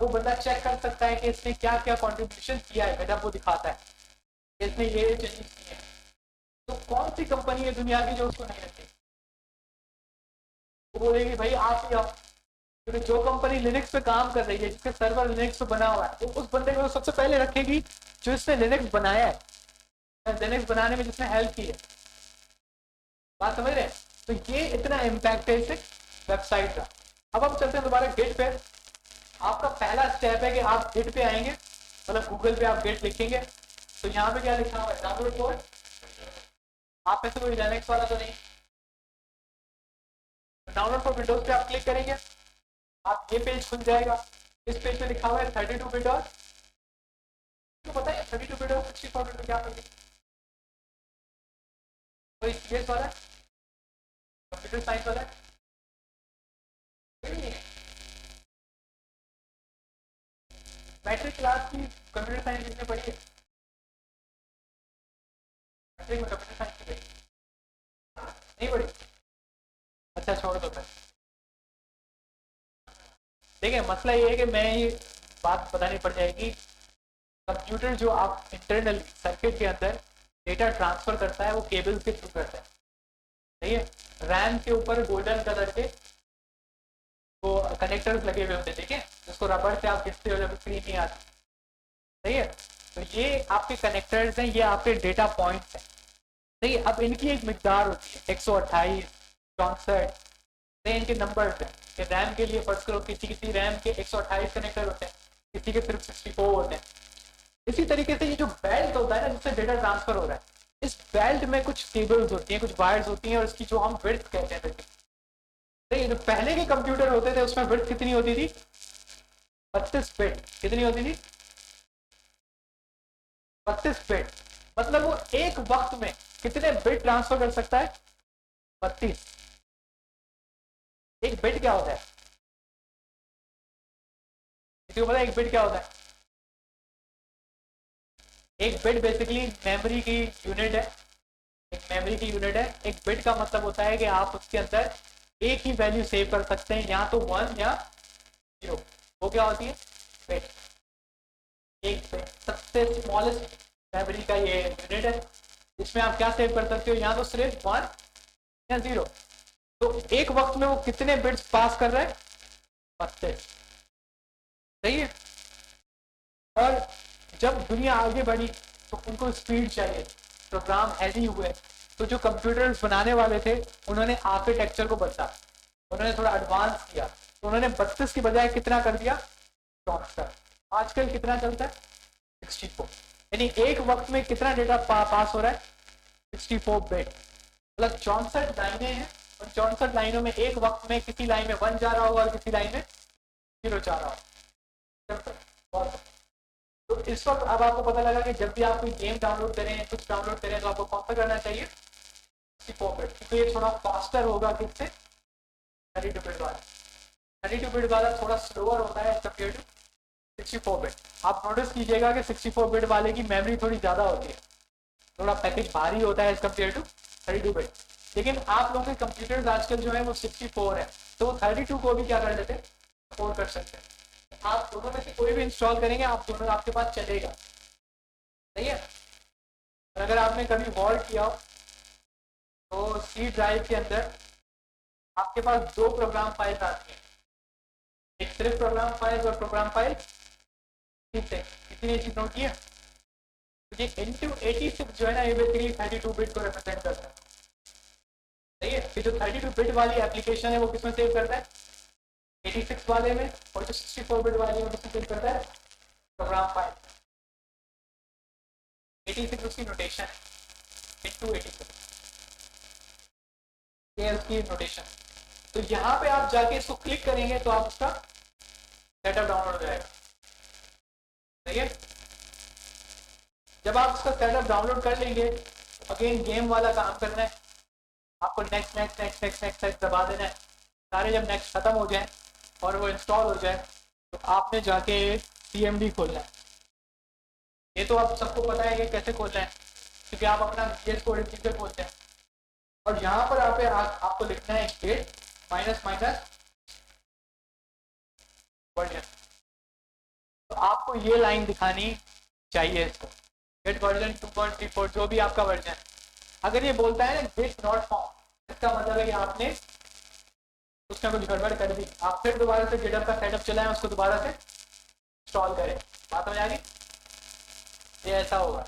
वो बंदा चेक कर सकता है कि इसने क्या क्या कॉन्ट्रीब्यूशन किया है, जब वो दिखाता है इसने ये चेंजेस किए हैं। तो कौन सी कंपनी है दुनिया की जो उसको नहीं रखती, वो बोलेगी भाई आप ही आओ। क्योंकि जो कंपनी लिनक्स पे काम कर रही है, जिसके सर्वर लिनक्स पे बना हुआ है, वो उस बंदे को सबसे पहले रखेगी जो इसने लिनक्स बनाया है, लिनक्स बनाने में जिसने हेल्प की है। बात समझ रहे हैं? तो ये इतना इम्पैक्ट है इस वेबसाइट का। अब हम चलते हैं दोबारा गिट पे। आपका पहला स्टेप है कि आप गिट पे आएंगे, मतलब गूगल पे आप गिट लिखेंगे, तो यहाँ पे क्या लिखा हुआ है, डाउनलोड कोड। आप में से कोई लिनक्स वाला तो नहीं, डाउनलोड फॉर विंडोज पे आप क्लिक करेंगे, आप ये पेज खुल जाएगा। इस पेज पे लिखा हुआ है 32 बिट और, तो पता है 32 बिट और 64 बिट में क्या करेंगे, कोई सीएस वाला, कंप्यूटर साइंस वाला नहीं है। मैट्रिक क्लास की कंप्यूटर साइंस किसने पढ़ी है, मैट्रिक में कंप्यूटर साइंस की नहीं पढ़ी, अच्छा छोड़ दो फिर। देखिए मसला ये है कि मैं ये बात बतानी पड़ जाएगी, कंप्यूटर जो आप इंटरनल सर्किट के अंदर डेटा ट्रांसफर करता है वो केबल के थ्रू करता है, सही है। रैम के ऊपर गोल्डन कलर के वो कनेक्टर्स लगे हुए होते हैं, ठीक है, जिसको रबड़ से आप खींचते हो जब स्क्रीन नहीं आती, सही है। तो ये आपके कनेक्टर्स हैं, ये आपके डेटा पॉइंट्स हैं, सही है। अब इनकी एक मिकदार होती है 128, 64, इनके नंबर्स हैं कि रैम के लिए फर्ज करो किसी किसी रैम के 128 कनेक्टर होते हैं, किसी के सिर्फ 64 होते हैं। इसी तरीके से ये जो बेल्ट होता है ना जिससे डेटा ट्रांसफर हो रहा है, इस बेल्ट में कुछ केबल्स होती हैं, कुछ वायर्स होती हैं, और इसकी जो हम विड्थ कहते हैं। देखिए जो पहले के कंप्यूटर होते थे उसमें विड्थ कितनी होती थी, 32 बिट। कितनी होती थी, 32 बिट। मतलब वो एक वक्त में कितने बिट ट्रांसफर कर सकता है, 32। एक बिट क्या होता है, किसी को पता है एक बिट क्या होता है? एक बिट बेसिकली मेमोरी की यूनिट है, एक मेमोरी की यूनिट है। एक बिट का मतलब होता है कि आप उसके अंदर एक ही वैल्यू सेव कर सकते हैं, या तो 1 या 0। वो क्या होती है, बिट। एक बिट सबसे स्मॉलेस्ट मेमोरी का ये यूनिट है, इसमें आप क्या सेव कर सकते हो, या तो सिर्फ 1 या 0। तो एक वक्त में वो कितने बिट्स पास कर रहे हैं, 32, सही है। और जब दुनिया आगे बढ़ी तो उनको स्पीड चाहिए, प्रोग्राम हैवी हुए, तो जो कंप्यूटर्स बनाने वाले थे उन्होंने आर्किटेक्चर को बदला, उन्होंने थोड़ा एडवांस किया, तो उन्होंने 32 की बजाय कितना कर दिया, 64। आजकल कितना चलता है, 64। यानी एक वक्त में कितना डेटा पास हो रहा है, 64 बिट। मतलब 64 लाइनें हैं, और 64 लाइनों में एक वक्त में किसी लाइन में 1 जा रहा होगा और किसी लाइन में 0 जा रहा होगा। तो इस वक्त अब आपको पता लगा कि जब भी आप कोई गेम डाउनलोड करें, कुछ डाउनलोड करें, तो आपको कौन सा करना चाहिए, 64 बिट, तो ये थोड़ा फास्टर होगा किससे, 32 बिट वाला। 32 बिट वाला थोड़ा स्लोअर होता है कंपेयर टू 64 बिट। आप नोटिस कीजिएगा कि 64 बिट वाले की मेमोरी थोड़ी ज़्यादा होती है, थोड़ा पैकेज भारी होता है एज कम्पेयर टू 32 बिट। लेकिन आप लोगों के कंप्यूटर्स आजकल जो है वो 64 है, तो वो 32 को भी क्या कर लेते हैं, सपोर्ट कर सकते हैं। आप दोनों में से कोई भी इंस्टॉल करेंगे, आप दोनों आपके पास चलेगा। सही है। और अगर आपने कभी वॉल्ट किया हो तो सी ड्राइव के अंदर आपके पास दो प्रोग्राम फाइल्स आती हैं, एक सिर्फ प्रोग्राम फाइल और प्रोग्राम फाइल। ठीक है, इतनी चीज नोट किया। तो ये इंटू 86 जो है ना, ये बेसिकली 32 बिट को रिप्रेजेंट करता है। सही है, कि जो 32 बिट वाली एप्लीकेशन है वो किसमें सेव करता है, 86 वाले में, और जो 64 बिट वाली है वो किसमें सेव करता है, प्रोग्राम फाइल। 86 उसकी नोटेशन है, इंटू 86 ये उसकी नोटेशन। तो यहाँ पे आप जाके इसको क्लिक करेंगे तो आप उसका सेटअप डाउनलोड हो जाएगा। सही है। जब आप उसका सेटअप डाउनलोड कर लेंगे तो अगेन गेम वाला काम करना है, आपको next next next next next next दबा देना है। सारे जब नेक्स्ट खत्म हो जाए और वो इंस्टॉल हो जाए तो आपने जाके CMD खोलना है। ये तो आप सबको पता है कि कैसे खोलना है, क्योंकि आप अपना VS कोड इसी से खोलते हैं। और यहाँ पर आपको लिखना है गेट माइनस माइनस वर्जन। तो आपको ये लाइन दिखानी चाहिए इसको, गेट वर्जन 2.34 जो भी आपका वर्जन है। अगर ये बोलता है ना गेट नॉट फाउंड, इसका मतलब है कि आपने उसका कुछ गड़बड़ कर दी। आप फिर दोबारा से गिटहब का सेटअप चलाएं, उसको दोबारा से इंस्टॉल करें। बात समझ आ गई। ये ऐसा होगा।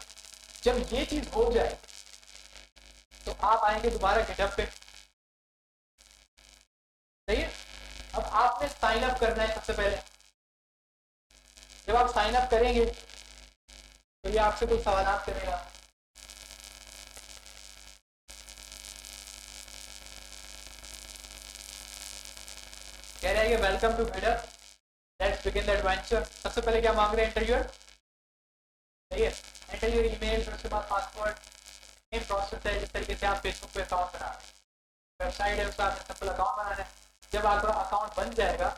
जब ये चीज हो जाए तो आप आएंगे दोबारा गिटहब पे। सही है। अब आपने साइन अप करना है सबसे पहले। जब आप साइन अप करेंगे तो ये आपसे कुछ सवाल करेगा। कह रहा है कि welcome to GitHub, let's begin the adventure. सबसे पहले क्या मांग रहे हैं, इंटर योर, सही है, एंटर योर ईमेल, फिर उसके बाद पासवर्ड। सेम प्रोसेस है जिस तरीके से आप फेसबुक पे अकाउंट बना रहे हैं। वेबसाइट है, उसका आपने सिंपल अकाउंट बनाना है। जब आपका अकाउंट बन जाएगा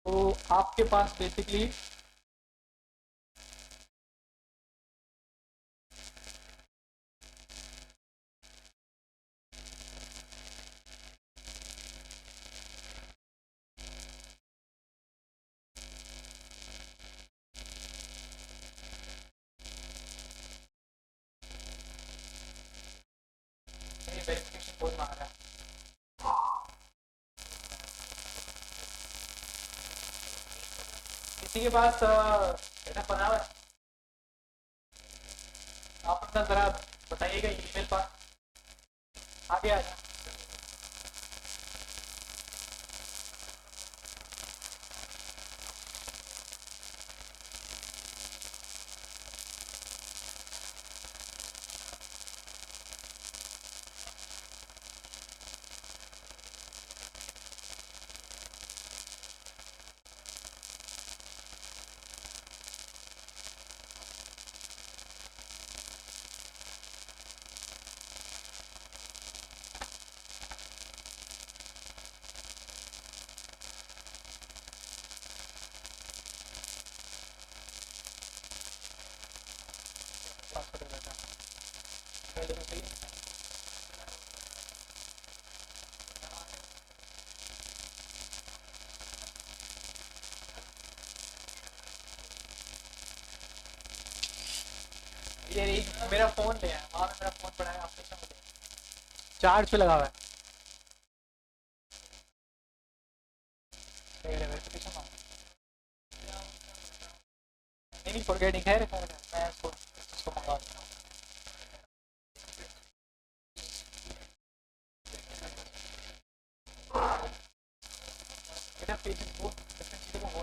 तो आपके पास बेसिकली वेरिफिकेशन कोड मांग रहा है। किसी के पास सेटअप बना हुआ है, आप अपना जरा बताइएगा ईमेल पर। आगे आ जाए। ये मेरा फोन ले आया, वहाँ पे मेरा फोन पड़ा है, आपने चार्ज पे लगा हुआ है। नहीं फॉरगेटिंग है, मैं इसको मंगा दूंगा। मेरा पेजेस बहुत डिफरेंट चीज़ों को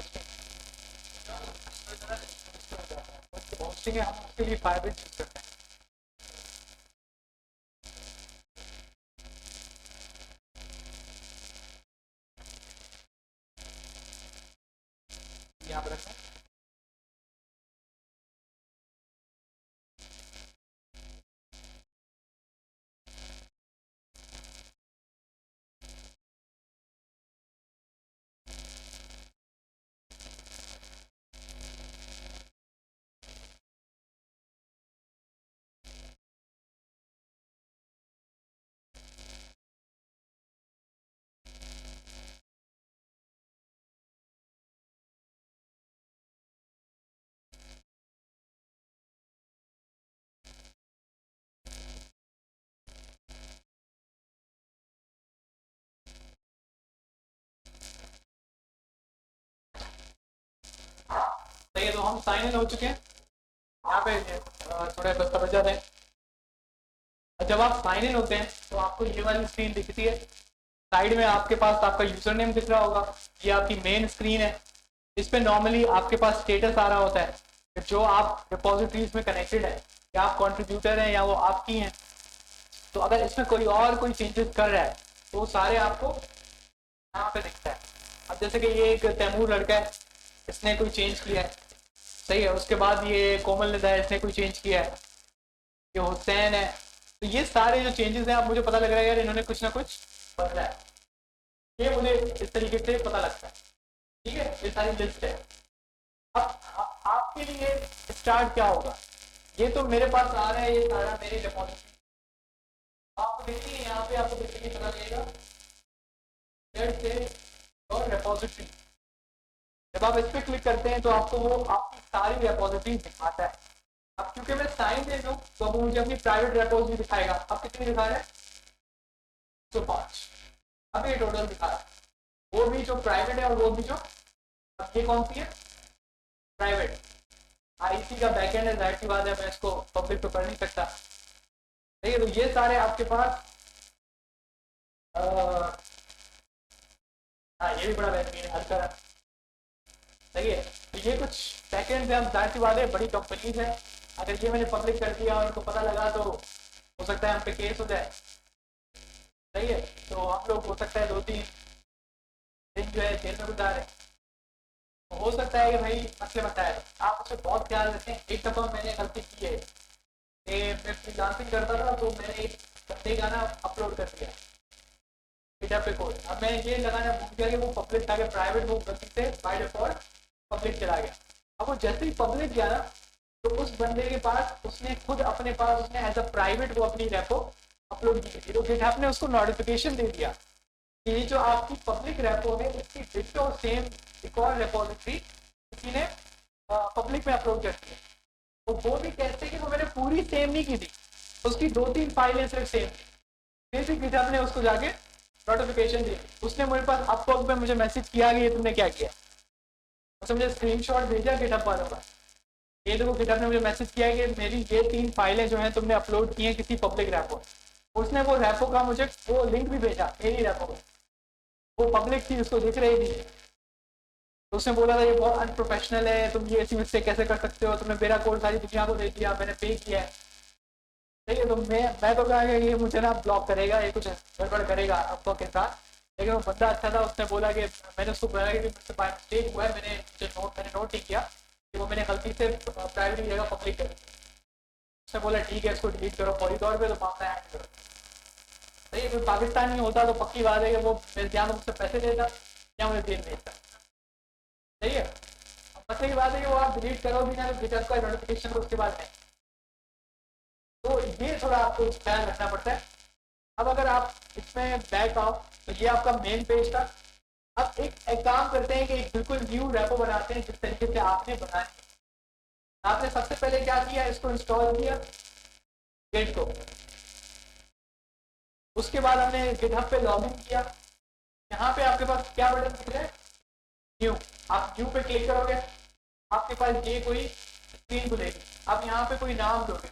होस्टिंग है, हम उसके लिए फाइबर यूज करते हैं। यहाँ पर रखना साइन इन हो चुके हैं। यहाँ पे थोड़े दस्तावेजा हैं। जब आप साइन इन होते हैं तो आपको ये वाली स्क्रीन दिखती है। साइड में आपके पास आपका यूजर नेम दिख रहा होगा, ये आपकी मेन स्क्रीन है। इस पे नॉर्मली आपके पास स्टेटस आ रहा होता है कि जो आप रिपोजिटरीज में कनेक्टेड है, या आप कंट्रीब्यूटर हैं या वो आपकी हैं। तो अगर इसमें कोई और कोई चेंजेस कर रहा है तो वो सारे आपको यहाँ पे दिखता है। अब जैसे कि ये एक तैमूर लड़का है, इसने कोई चेंज किया है, सही है। उसके बाद ये कोमल निदा है, इसने कोई चेंज किया है। ये हुसैन है। तो ये सारे जो चेंजेस हैं, आप मुझे पता लग रहा है यार इन्होंने कुछ ना कुछ बदला है, ये मुझे इस तरीके से पता लगता है। ठीक है, ये सारी लिस्ट है। अब आपके लिए स्टार्ट क्या होगा, ये तो मेरे पास आ रहा है, ये सारा मेरी रिपोजिटरी। आप देखिए यहाँ पे आपको देखिए पता लगेगा और रिपोजिटरी। जब आप इस पर क्लिक करते हैं तो आपको वो आपकी सारी रिपोजिटरी दिखाता है। अब क्योंकि मैं साइन दे दूँ तो अब मुझे अपनी प्राइवेट रिपोजिटरी दिखाएगा। अब कितनी दिखा रहा है, 105। अब ये टोटल दिखा रहा है, वो भी जो प्राइवेट है और वो भी जो, अब ये कौन सी है, प्राइवेट। आईसी का बैकएंड है, जाहिर सी बात है मैं इसको पब्लिक तो कर नहीं सकता। ठीक है, तो ये सारे आपके पास हाँ ये भी बड़ा बेहतरीन है, हल्का। सही है, तो ये कुछ बैकएंड है। हम जाहिर सी बात है बड़ी कंपनीज है, अगर ये मैंने पब्लिक कर दिया और उनको पता लगा तो हो सकता है हम पे केस हो जाए। सही है, तो हम लोग हो सकता है 2-3 दिन जो है जेल में गुजारे। तो हो सकता है कि भाई मसले मसाइल आप उससे बहुत ख्याल रखें। एक दफ़ा मैंने गलती की है कि मैं फ्रीलांसिंग करता था, तो मैंने एक बंदे गाना अपलोड कर दिया गिटहब पे कोड। अब मैं ये लगाना भूल गया कि वो पब्लिक था कि प्राइवेट, वो गलती से बाय डिफॉल्ट पब्लिक चला गया। अब वो जैसे ही पब्लिक गया ना, तो उस बंदे के पास उसने खुद अपने पास उसने एज अ प्राइवेट वो अपनी रेपो अपलोड की थी। तो गिटहब ने उसको नोटिफिकेशन दे दिया कि ये जो आपकी पब्लिक रेपो है इसकी डिटो सेम एक और रिपोजिटरी किसी ने पब्लिक में अपलोड कर दी है। तो वो भी कहते हैं कि वो मैंने पूरी सेम नहीं की थी, उसकी 2-3 फाइलें सिर्फ सेम थी। फिर भी गिटहब ने उसको जाके नोटिफिकेशन दी। उसने मेरे पास अपवर्क में मुझे मैसेज किया कि ये तुमने क्या किया। उसने मुझे स्क्रीनशॉट भेजा गिटहब वालों का, ये देखो गिटहब ने मुझे मैसेज किया कि मेरी ये 3 फाइलें जो हैं तुमने अपलोड की हैं किसी पब्लिक रेपो। उसने वो रेपो का मुझे वो लिंक भी भेजा, मेरी रेपो का, वो पब्लिक थी, उसको दिख रही थी। तो उसने बोला था ये बहुत अनप्रोफेशनल है, तुम ये ऐसी मिस्टेक कैसे कर सकते हो, तुमने मेरा कोड सारी दुनिया को दे दिया, मैंने पे किया है। ठीक है, तो मैं तो कहा कि ये मुझे ना ब्लॉक करेगा, ये कुछ गड़बड़ करेगा आपको के साथ। लेकिन वो बंदा अच्छा था, उसने बोला कि मैंने उसको बोला कि मुझसे बाय मिस्टेक हुआ है, मैंने नोट नहीं किया कि वो मैंने गलती से प्राइवेट जगह पब्लिक कर। उसने बोला ठीक है इसको डिलीट करो फौरी तौर पर, तो मामला हैंड करो। सही है, कोई पाकिस्तानी होता तो पक्की बात है कि वो मेरे ध्यान मुझसे पैसे देता या मुझे जेल भेजता। सही है, अब मसले की बात है कि वो आप डिलीट करो भी ना, तो गिटहब का नोटिफिकेशन उसके बाद नहीं। तो ये थोड़ा आपको ख्याल रखना पड़ता है। अब अगर आप इसमें बैक आओ तो ये आपका मेन पेज था। अब एक काम करते हैं कि एक बिल्कुल न्यू रेपो बनाते हैं जिस तरीके से आपने बनानी है। आपने सबसे पहले क्या किया, इसको इंस्टॉल किया गिट को। उसके बाद हमने गिटहब पे लॉगिन किया। यहाँ पे आपके पास क्या बटन दिख रहा है, न्यू। आप न्यू पे क्लिक करोगे, आपके पास ये कोई स्क्रीन खुलेगी। आप यहाँ पे कोई नाम दोगे।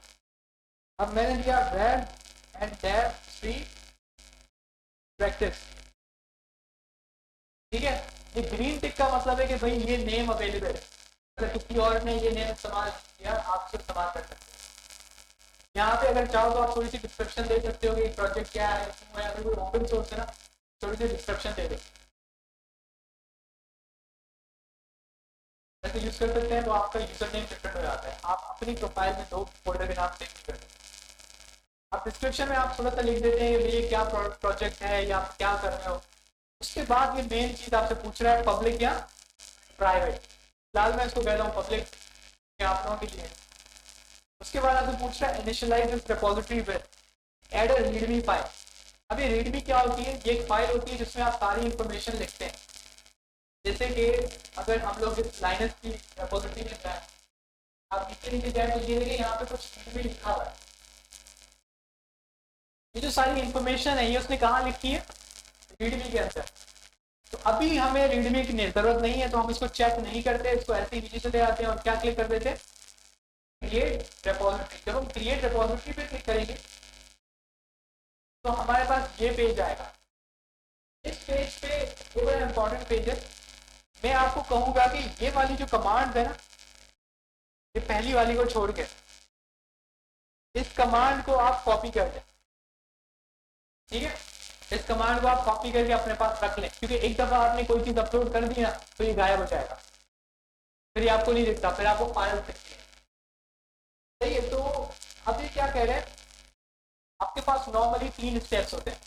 अब मैंने दिया red and dev free practice. ठीक है, ये ग्रीन टिक का मतलब है कि भाई ये नेम अवेलेबल है, अगर किसी और ने ये नेम इस्तेमाल किया आप सिर्फ इस्तेमाल कर सकते हैं। यहाँ पे अगर चाहो तो आप थोड़ी सी डिस्क्रिप्शन दे सकते हो कि प्रोजेक्ट क्या है, क्यों है। अगर कोई ओपन सोर्स है ना, थोड़ी सी डिस्क्रिप्शन दे दो, ऐसे यूज कर सकते हैं। तो आपका यूजर नेम डिफरेंट हो जाता है, आप अपनी प्रोफाइल में 2 फोल्डर के नाम सेव कर सकते हैं। आप डिस्क्रिप्शन में आप थोड़ा सा लिख देते हैं कि ये क्या प्रोजेक्ट है या आप क्या कर रहे हो। उसके बाद ये मेन चीज आपसे पूछ रहा है पब्लिक या प्राइवेट। फिलहाल मैं इसको कह रहा हूँ पब्लिक के आप लोगों के लिए। उसके बाद आपसे पूछ रहा है initialise this repository with add a readme file. अब ये रीडमी क्या होती है, ये एक फाइल होती है जिसमें आप सारी इंफॉर्मेशन लिखते हैं। जैसे कि अगर हम लोग इस लाइनस की रिपोजिटरी में जाए, आप नीचे नीचे जाए तो ये देखिए यहाँ पे कुछ रीडमी लिखा हुआ है। ये जो सारी इंफॉर्मेशन है ये उसने कहाँ लिखी है, रीडमी के अंदर। तो अभी हमें रीडमी की जरूरत नहीं है, तो हम इसको चेक नहीं करते, इसको ऐसे ही नीचे चले आते हैं और क्या क्लिक कर देते हैं, क्रिएट रेपोजिटरी। जब हम क्रिएट रेपोजिटरी पे क्लिक करेंगे तो हमारे पास ये पेज आएगा। इस पेज पे ये बड़ा इंपॉर्टेंट पेज है। मैं आपको कहूंगा कि ये वाली जो कमांड है ना, ये पहली वाली को छोड़ के इस कमांड को आप कॉपी कर दें, ठीक है। इस कमांड को आप कॉपी करके अपने पास रख लें, क्योंकि एक दफा आपने कोई चीज अपलोड कर दी ना तो ये गायब हो जाएगा, फिर ये आपको नहीं दिखता, फिर आपको फाइल दिखती है। सही है। तो अभी क्या कह रहे हैं, आपके पास नॉर्मली 3 स्टेप्स होते हैं।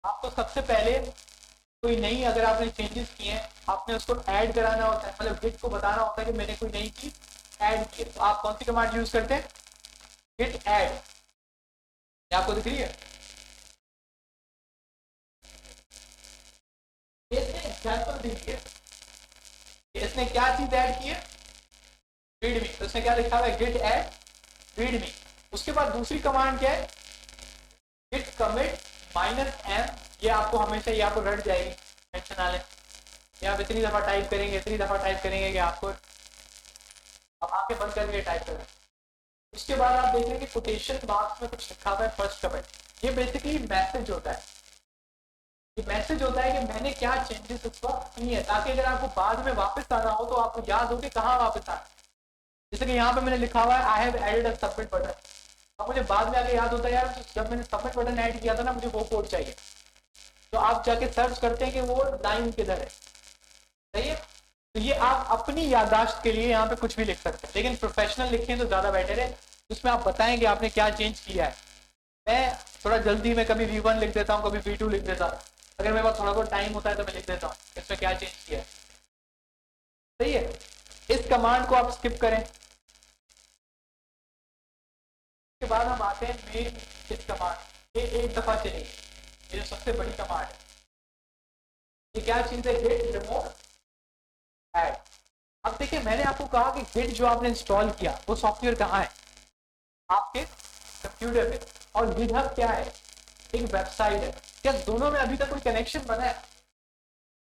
आपको सबसे पहले कोई नई, अगर आपने चेंजेस किए हैं, आपने उसको ऐड कराना होता है, मतलब गिट को बताना होता है कि मैंने कोई नई चीज ऐड की है। तो आप कौन सी कमांड यूज करते हैं, गिट ऐड। आपको दिख रही है, इसने एग्जाम्पल दी है, इसने क्या चीज ऐड की है, रीडमी। तो इसने क्या लिखा हुआ है, गिट ऐड रीडमी। उसके बाद दूसरी कमांड क्या है, गिट कमिट -m। ये आपको हमेशा, ये आपको रट जाएगी, टेंशन ना लें। ये आप इतनी दफा टाइप करेंगे, इतनी दफा टाइप करेंगे कि आपको अब आंखें बंद करके टाइप करें। उसके बाद आप देखेंगे कोटेशन मार्क्स में कुछ लिखा हुआ है, फर्स्ट कमेंट। ये बेसिकली मैसेज होता है, ये मैसेज होता है कि मैंने क्या चेंजेस उस वक्त की है, ताकि अगर आपको बाद में वापस आना हो तो आपको याद हो कि कहाँ वापस आना। जैसे कि यहाँ पे मैंने लिखा हुआ है I have added a submit button. अब मुझे बाद में आके याद होता है यार जब मैंने सबमिट बटन ऐड किया था ना, मुझे वो कोड चाहिए, तो आप जाके सर्च करते हैं कि वो लाइन किधर है। सही है। तो ये आप अपनी याददाश्त के लिए यहाँ पे कुछ भी लिख सकते हैं, लेकिन प्रोफेशनल लिखें तो ज्यादा बेटर है, जिसमें आप बताएं कि आपने क्या चेंज किया है। मैं थोड़ा जल्दी में कभी V1 लिख देता हूँ, कभी V2 लिख देता हूँ, अगर मेरे पास थोड़ा बहुत टाइम होता है तो मैं लिख देता हूँ इसमें क्या चेंज किया है। सही है। इस कमांड को आप स्किप करें। उसके बाद हम आते हैं मेन इस कमांड। ये एक दफा चलेगी, ये जो सबसे बड़ी कमांड है। ये क्या चीज है, गिट रिमूव ऐड। अब देखिए मैंने आपको कहा कि गिट जो आपने इंस्टॉल किया वो सॉफ्टवेयर कहाँ है, आपके कंप्यूटर पे। और गिटहब क्या है, एक वेबसाइट है। क्या दोनों में अभी तक कोई कनेक्शन बना है?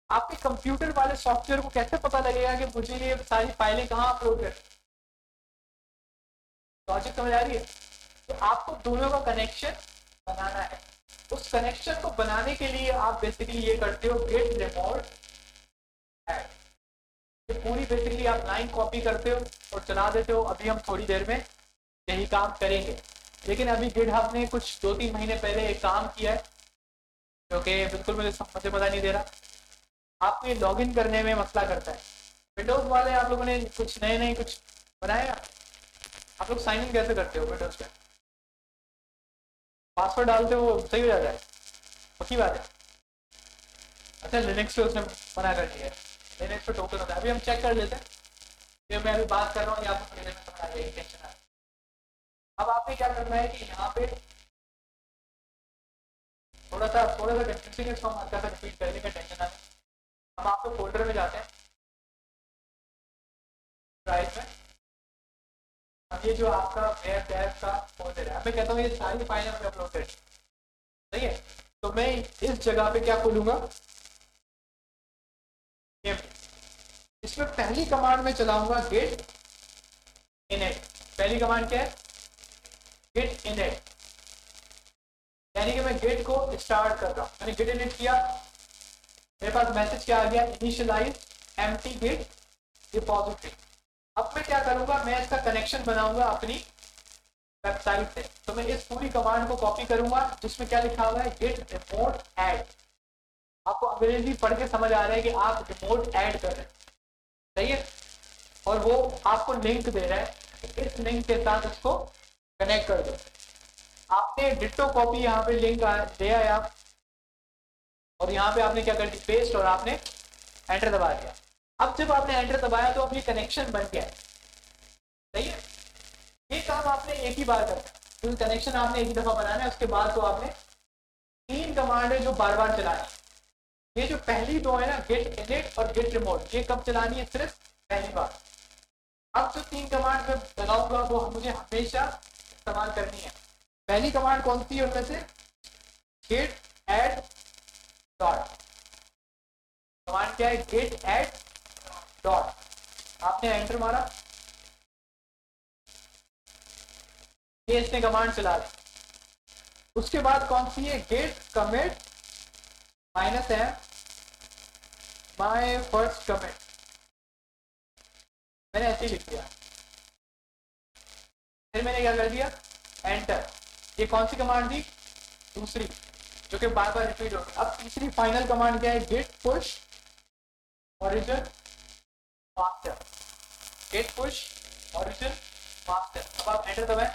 आपके कंप्यूटर वाले सॉफ्टवेयर को कैसे पता लगेगा कि मुझे ये सारी फाइलें कहाँ अपलोड कर, लॉजिक समझ आ रही है? तो आपको दोनों का कनेक्शन बनाना है। उस कनेक्शन को बनाने के लिए आप बेसिकली ये करते हो, गिट रिमूव ऐड। तो पूरी बेसिकली आप लाइन कॉपी करते हो और चला देते हो। अभी हम थोड़ी देर में यही काम करेंगे, लेकिन अभी गिटहब ने कुछ 2-3 महीने पहले एक काम किया है जो कि बिल्कुल मुझे पता नहीं दे रहा। आपको ये लॉगिन करने में मसला करता है। विंडोज वाले आप लोगों ने कुछ नए कुछ बनाया, आप लोग साइन इन कैसे करते हो विंडोज पे? पासवर्ड डालते हो सही हो जाता है, पक्की बात है। अच्छा लिनक्स पे उसने मना कर दिया है, लिनक्स पे टोकन होता है। अभी हम चेक कर लेते हैं, ये मैं अभी बात कर रहा हूँ, ये आपको थोड़ी देर में समझ आ जाएगी, टेंशन आ। अब आपने क्या करना है कि यहाँ पे थोड़ा सा कंफ्यूजिंग है, इसको हम हल्का सा रिपीट कर लेंगे, टेंशन आ। हम आपको फोल्डर में जाते हैं, ड्राइव में। अब ये जो आपका वेब डेव का फोल्डर है, मैं कहता हूँ ये सारी फाइलें हमें अपलोड करें। सही है। तो मैं इस जगह पे क्या खोलूंगा, इसमें पहली कमांड में चलाऊंगा गिट इनिट। पहली कमांड क्या है, गिट इनिट, यानी कि मैं गिट को स्टार्ट कर रहा हूं। मैंने गिट इनिट किया, मेरे पास मैसेज क्या आ गया, इनिशियलाइज एम्प्टी गिट रिपॉजिटरी। अब मैं क्या करूंगा, मैं इसका कनेक्शन बनाऊंगा अपनी वेबसाइट से। तो मैं इस पूरी कमांड को कॉपी करूंगा जिसमें क्या लिखा हुआ है, गिट रिमोट ऐड। आपको अंग्रेजी पढ़ के समझ आ रहा है कि आप रिमोट ऐड कर रहे हैं। सही है। और वो आपको लिंक दे रहा है, इस लिंक के साथ उसको कनेक्ट कर दो। आपने डिट्टो कॉपी यहाँ पे लिंक दे आए आप, और यहाँ पे आपने क्या कर दी, पेस्ट, और आपने एंटर दबा दिया। अब जब आपने एंटर दबाया तो अपनी कनेक्शन बन गया है। सही है। ये काम आपने एक ही बार करना है, क्योंकि कनेक्शन आपने एक ही दफा बनाना है। उसके बाद तो आपने 3 कमांड है जो बार बार चलानी है। ये जो पहली 2 है ना, गिट इनिट और गिट रिमोट, ये कब चलानी है, सिर्फ पहली बार। अब जो 3 कमांड में लगाऊंगा वो मुझे हमेशा इस्तेमाल करनी है। पहली कमांड कौन सी है उनमें से, गिट ऐड डॉट। क्या है, गेट एड डॉट, आपने एंटर मारा, ये इसने कमांड चला दी। उसके बाद कौन सी है, git commit -m my first commit, मैंने ऐसे ही लिख दिया। फिर मैंने क्या कर दिया, एंटर। ये कौन सी कमांड थी, दूसरी, जो कि बार बार रिपीट होगी। अब तीसरी फाइनल कमांड क्या है, git push origin master, git push origin master. अब आप एंटर दबाएं,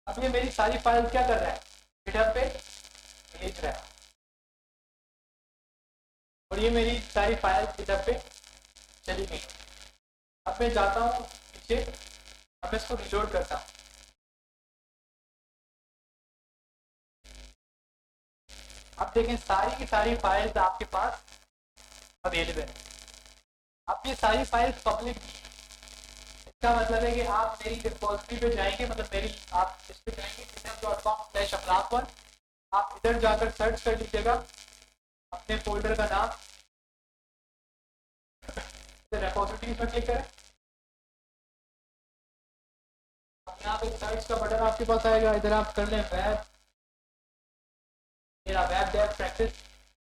अब ये मेरी सारी फाइल क्या कर रहा है, गिटहब पे भेज रहा है, और ये मेरी सारी फाइल गिटहब पे चली गई। अब मैं जाता हूँ नीचे, अब मैं इसको रिलोड करता हूँ। अब देखें सारी की सारी फाइल्स आपके पास अवेलेबल है। अब ये सारी फाइल्स पब्लिक, इसका मतलब है कि आप मेरी रिपोजिटरी पे जाएंगे, मतलब मेरी आप इस पे जाएंगे github.com/amlak1, आप इधर जाकर सर्च कर लीजिएगा अपने फोल्डर का नाम, रिपोजिटरी पर क्लिक करें, यहाँ पे सर्च का बटन आपके पास आएगा, इधर आप कर लें वेब, मेरा वेब डेव प्रैक्टिस,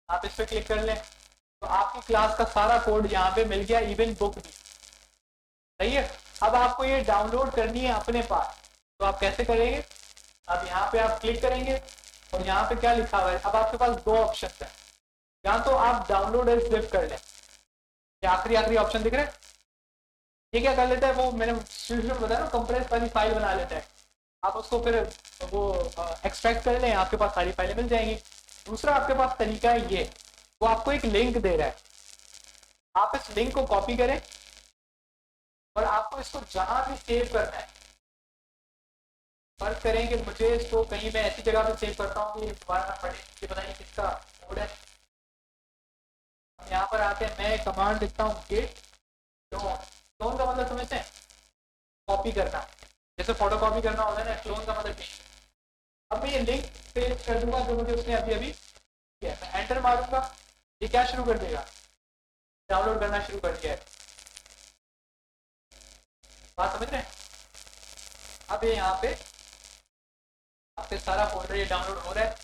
आप इस पर क्लिक कर लें, तो आपकी क्लास का सारा कोड यहाँ पे मिल गया, इवन बुक भी। सही है। अब आपको ये डाउनलोड करनी है अपने पास, तो आप कैसे करेंगे, अब यहाँ पे आप क्लिक करेंगे और यहाँ पे क्या लिखा हुआ है, अब आपके पास दो ऑप्शन है, या तो आप डाउनलोड एज जिप कर लें, ये आखिरी ऑप्शन दिख रहा है, ये क्या कर लेता है, वो मैंने शुरू में बताया ना, कंप्रेस वाली फाइल बना लेता है, आप उसको फिर वो एक्सट्रैक्ट कर लें, आपके पास सारी फाइलें मिल जाएंगी। दूसरा आपके पास तरीका है ये, वो आपको एक लिंक दे रहा है, आप इस लिंक को कॉपी करें और आपको इसको जहां भी सेव करना है, फर्क करें कि मुझे इसको कहीं मैं ऐसी जगह पे सेव करता हूँ कि दोबारा ना पड़े, ये बताइए किसका कोड है। यहाँ पर आके मैं कमांड लिखता हूँ गेट क्लोन, क्लोन का मतलब समझते हैं, कॉपी करना, जैसे फोटो कॉपी करना होता है ना, क्लोन का मतलब नहीं। अब मैं ये लिंक पेस्ट कर दूंगा जो मुझे उसने अभी अभी किया, मैं एंटर मारूंगा, ये क्या शुरू कर देगा, डाउनलोड करना शुरू कर दिया है। बात समझ रहे हैं। अब ये यहाँ पे आपके सारा फोल्डर ये डाउनलोड हो रहा है,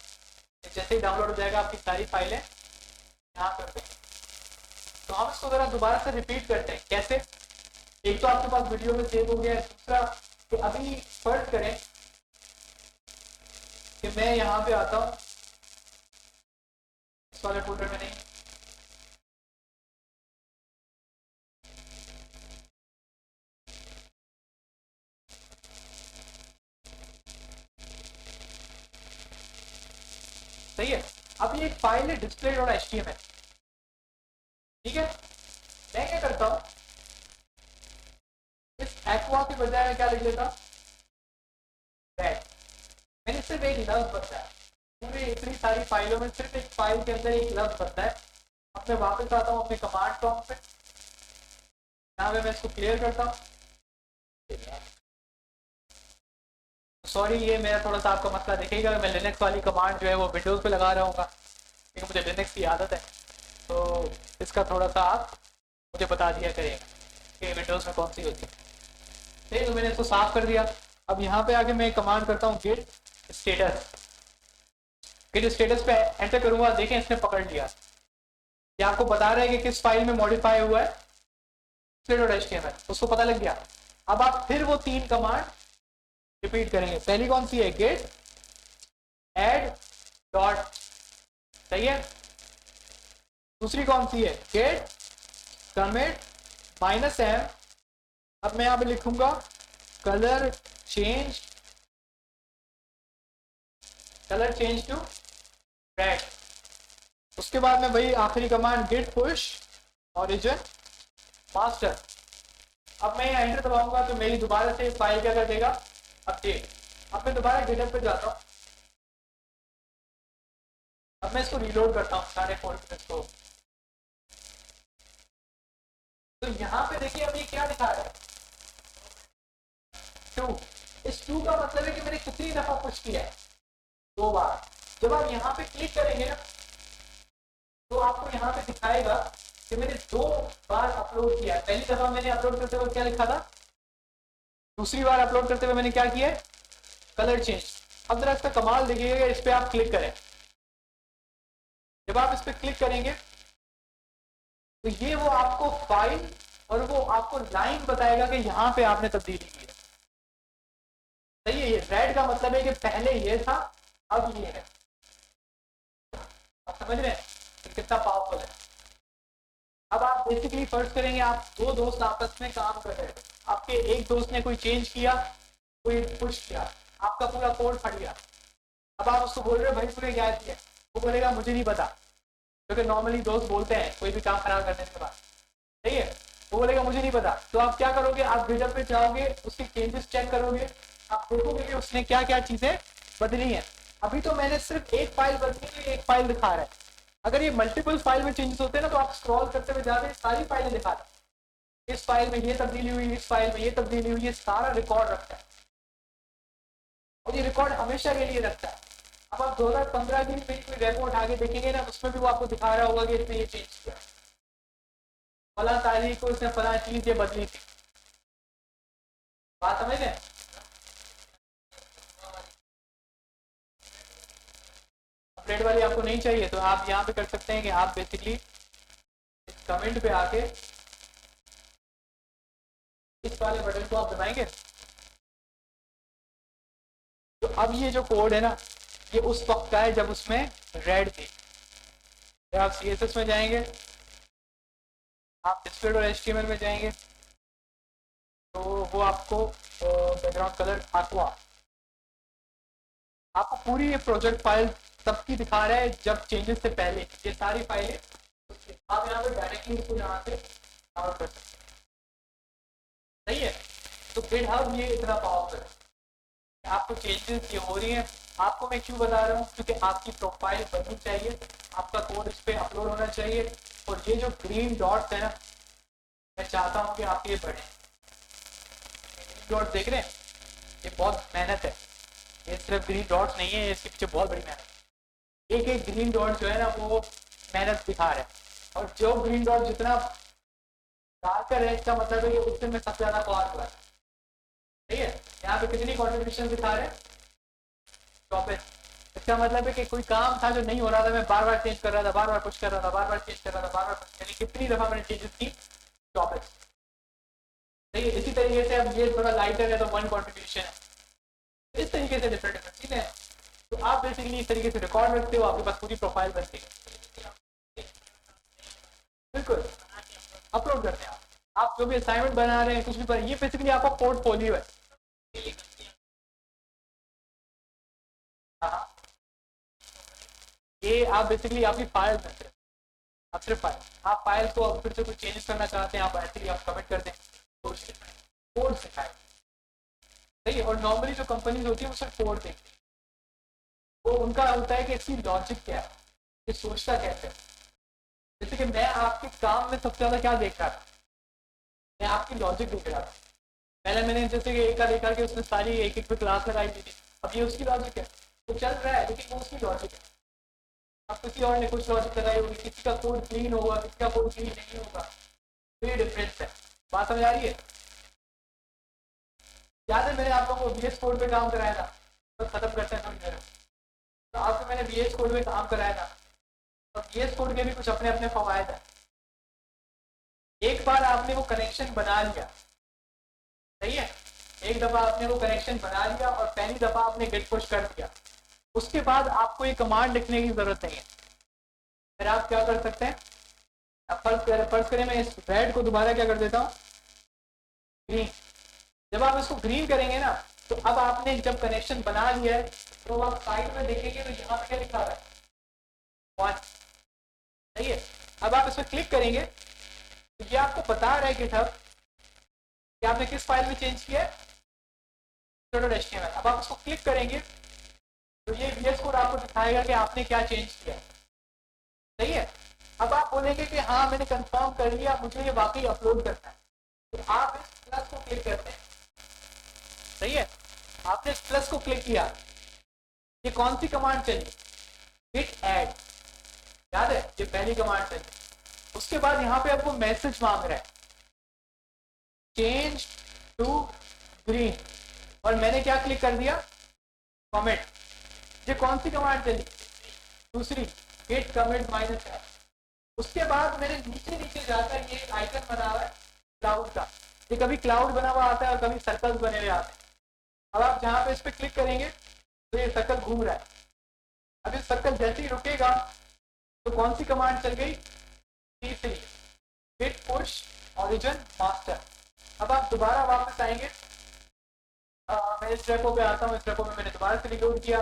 जैसे ही डाउनलोड हो जाएगा आपकी सारी फाइलें यहाँ कर देंगे। तो हम इसको जरा दोबारा से रिपीट करते हैं, कैसे, एक तो आपके पास वीडियो में सेव हो गया है, दूसरा कि अभी फर्ज करें कि मैं यहाँ पे आता हूँ, इस वाले फोल्डर में नहीं, सही है। अब ये एक फाइल है display.html, ठीक है। मैं क्या करता हूँ, इस एक्वा के बजाय मैं क्या लिख लेता हूँ, मैंने सिर्फ एक लफ्ज बताया, पूरे इतनी सारी फाइलों में सिर्फ एक फाइल के अंदर एक लफ्ज बताया। अब मैं वापस आता हूँ अपने कमांड प्रॉम्प्ट पे, यहाँ पे मैं इसको क्लियर करता हूँ। सॉरी, ये मेरा थोड़ा सा आपका मसला दिखेगा, मैं लिनक्स वाली कमांड जो है वो विंडोज़ पे लगा रहा हूँ, क्योंकि मुझे लिनक्स की आदत है, तो इसका थोड़ा सा आप मुझे बता दिया करेगा कि विंडोज़ में कौन सी होती है। ठीक, तो मैंने इसको साफ कर दिया। अब यहाँ पे आके मैं कमांड करता हूँ गेट स्टेटस, गेट स्टेटस पे एंटर करूँगा, देखें इसने पकड़ लिया, ये आपको बता रहा है कि किस फाइल में मॉडिफाई हुआ है display.html, उसको पता लग गया। अब आप फिर वो तीन कमांड रिपीट करेंगे, पहली कौन सी है, गेट एड डॉट, सही है। दूसरी कौन सी है, गेट कमिट -m, अब मैं यहाँ पे लिखूंगा कलर चेंज टू रेड। उसके बाद में भाई आखिरी command git push origin master. अब मैं एंटर दबाऊंगा तो मेरी दोबारा से फाइल क्या कर देगा, अपडेट। अब मैं दोबारा गिटहब पे जाता हूँ, अब मैं इसको रीलोड करता हूँ सारे फोल्डर्स को, तो यहाँ पे देखिए अब ये क्या दिखा रहा है, टू का मतलब है कि मैंने कितनी दफा पुश किया है, 2 बार। जब आप यहाँ पे क्लिक करेंगे ना तो आपको यहाँ पे दिखाएगा कि मैंने 2 बार अपलोड किया। पहली दफा मैंने अपलोड करते हुए क्या लिखा था, दूसरी बार अपलोड करते हुए मैंने क्या किया है, कलर चेंज। अब जरा इसका कमाल देखिएगा, इस पे आप क्लिक करें। जब आप इस पे क्लिक करेंगे तो ये वो आपको फाइल और वो आपको लाइन बताएगा कि यहाँ पे आपने तब्दीली की है। सही है, ये रेड का मतलब है कि पहले ये था अब ये है। आप समझ रहे हैं कितना पावरफुल है। अब आप बेसिकली फर्ज करेंगे आप 2 दोस्त आपस में काम कर रहे हैं, आपके एक दोस्त ने कोई चेंज किया, कोई पुश किया, आपका पूरा कोड फट गया। अब आप उसको बोल रहे हो भाई तूने क्या किया, वो बोलेगा मुझे नहीं पता, क्योंकि नॉर्मली दोस्त बोलते हैं कोई भी काम खराब करने के बाद, सही है, वो बोलेगा मुझे नहीं पता। तो आप क्या करोगे, आप गिटहब पे जाओगे, उसके चेंजेस चेक करोगे, आप देखोगे कि उसने क्या क्या चीजें बदली हैं। अभी तो मैंने सिर्फ एक फाइल बदली है, एक फाइल दिखा रहा है। अगर ये मल्टीपल फाइल में चेंजेस होते हैं ना तो आप स्क्रॉल करते हुए जाते सारी फाइलें दिखा रहे, इस फाइल में ये तब्दीली हुई, इस फाइल में ये तब्दीली हुई, ये सारा रिकॉर्ड रखता है और ये रिकॉर्ड हमेशा के लिए रखता है। अब आप 2015 की मेरी कोई रेपो उठा के देखेंगे ना, उसमें भी वो आपको दिखा रहा होगा कि इसने ये चेंज किया, फला तारीख को इसने फला चीज ये बदली थी। बात समझ गए। अपडेट वाली आपको नहीं चाहिए तो आप यहाँ पे कर सकते हैं कि आप बेसिकली कमेंट पे आके इस वाले बटन को आप दबाएंगे तो अब ये जो कोड है ना ये उस वक्त का है जब उसमें रेड थी। जब आप CSS में जाएंगे, आप डिस्प्ले और HTML में जाएंगे तो वो आपको बैकग्राउंड कलर aqua, आपको पूरी ये प्रोजेक्ट फाइल तब की दिखा रहा है जब चेंजेस से पहले ये सारी फाइलें। आप यहाँ पे डायरेक्टली इसको यहाँ से डाउनलोड कर सकते हैं, सही है। तो GitHub ये इतना पावरफुल है, आपको चेंजेस ये हो रही हैं। आपको मैं क्यों बता रहा हूँ, क्योंकि आपकी प्रोफाइल बननी चाहिए, आपका कोड इस पर अपलोड होना चाहिए। और ये जो ग्रीन डॉट्स है ना, मैं चाहता हूँ कि आप ये बढ़े। ग्रीन डॉट देख रहे हैं, ये बहुत मेहनत है, ये सिर्फ ग्रीन डॉट्स नहीं है, इसके पीछे बहुत बड़ी मेहनत है। एक एक ग्रीन डॉट जो है ना वो मेहनत दिखा रहा है, और जो ग्रीन डॉट जितना डार्कर है इसका मतलब है कि उससे में सबसे ज्यादा पावर हुआ है, ठीक है। यहाँ पे कितनी कॉन्ट्रीब्यूशन दिखा रहे हैं, 24। इसका मतलब है कि कोई काम था जो नहीं हो रहा था, मैं बार बार चेंज कर रहा था, बार बार पुश कर रहा था, बार बार चेंज कर रहा था, बार बार, यानी कितनी दफा मैंने चेंजेस की, 24। सही है। इसी तरीके से अब ये थोड़ा लाइटर है तो 1 कॉन्ट्रीब्यूशन है। इस तरीके से डिफरेंट डिफरेंट चीजें हैं। तो आप बेसिकली इस तरीके से रिकॉर्ड रखते हो, आपके पास पूरी प्रोफाइल बनती है। बिल्कुल अपलोड करते हैं आप जो भी असाइनमेंट बना रहे हैं, कुछ भी पर, ये बेसिकली आपका पोर्टफोलियो है। हाँ, ये आप बेसिकली आपकी फाइल में आप सिर्फ फाइल, आप फाइल को अब फिर से कुछ चेंज करना चाहते हैं, आप ऐसे आप कमेंट कर दें, कोड सिखाएं, सही है। और नॉर्मली जो कंपनीज होती है वो सिर्फ कोड देखती है, वो उनका होता है कि इसकी लॉजिक क्या है, ये सोचता कैसे है। जैसे कि मैं आपके काम में सबसे ज्यादा क्या देख रहा था, मैं आपकी लॉजिक देख रहा था। पहले मैंने जैसे कि एक का देखा कि उसने सारी एक एक पे क्लास लगाई थी, अब ये उसकी लॉजिक है, वो चल रहा है लेकिन वो उसकी लॉजिक है। अब किसी और ने कुछ लॉजिक लगाई होगी, किसी का कोड क्लीन होगा, किसी का कोड क्लीन नहीं होगा, तो ये डिफरेंस है। बात समझ आ रही है। याद है मैंने आप लोगों को VS कोड पे काम कराया था, तो खत्म करते हैं थोड़ी देर। तो आपको मैंने VS कोड में काम कराया था, और VS कोड के भी कुछ अपने अपने फवायद है। एक बार आपने वो कनेक्शन बना लिया, सही है, एक दफा आपने वो कनेक्शन बना लिया और पहली दफा आपने गेट पुश कर दिया, उसके बाद आपको ये कमांड लिखने की जरूरत नहीं है। फिर आप क्या कर सकते हैं, फर्ज करें मैं इस रेड को दोबारा क्या कर देता हूँ, ग्रीन। जब आप इसको ग्रीन करेंगे ना तो अब आपने जब कनेक्शन बना लिया है तो आप साइड में देखेंगे तो यहाँ पे क्या लिखा रहा है, 1, सही है। अब आप इस पर क्लिक करेंगे तो ये आपको बता रहा है GitHub कि आपने किस फाइल में चेंज किया है, .html। अब आप उसको क्लिक करेंगे तो ये VS कोड आपको दिखाएगा कि आपने क्या चेंज किया, सही है। अब आप बोलेंगे कि हाँ मैंने कंफर्म कर लिया, मुझे ये वाकई अपलोड करना है, तो आप इस प्लस को क्लिक करते हैं, सही है। आपने प्लस को क्लिक किया, ये कौन सी कमांड चली? git add, याद है? ये पहली कमांड चली। उसके बाद यहाँ पे आपको मैसेज मांग रहा है चेंज टू ग्रीन, और मैंने क्या क्लिक कर दिया? कमिट। ये कौन सी कमांड चली? दूसरी, गेट कमिट -f। उसके बाद मैंने नीचे नीचे जाकर ये आइकन बना हुआ है क्लाउड का, ये कभी क्लाउड बना हुआ आता है और कभी सर्कल्स बने हुए आते हैं। अब आप जहाँ पे इस पे क्लिक करेंगे तो ये सर्कल घूम रहा है। अब इस सर्कल जैसे ही रुकेगा तो कौन सी कमांड चल गई? तीसरी, git push origin master। अब आप दोबारा वापस आएंगे, मैं इस रेपो पे आता हूँ, इस रेपो में मैंने दोबारा से रिलोड किया,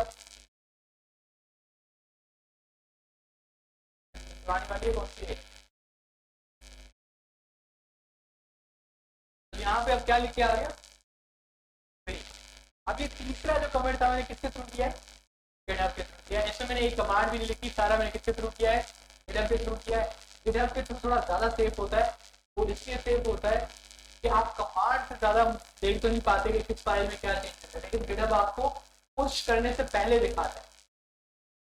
वाली कौन सी है? तो यहाँ पे अब क्या लिख के आ गया? अब ये तीसरा जो कमेंट था मैंने किसके थ्रू किया है? GitHub के थ्रू किया है। इसमें मैंने एक कमांड भी नहीं लिखी, सारा मैंने किसके थ्रू किया है? GitHub के थ्रू किया है। GitHub के थ्रू थोड़ा ज्यादा सेफ होता है, वो इसलिए सेफ होता है कि आप कमांड से ज्यादा देख तो नहीं पाते कि किस फाइल में क्या चेंज है, लेकिन GitHub आपको पुश करने से पहले दिखाता है।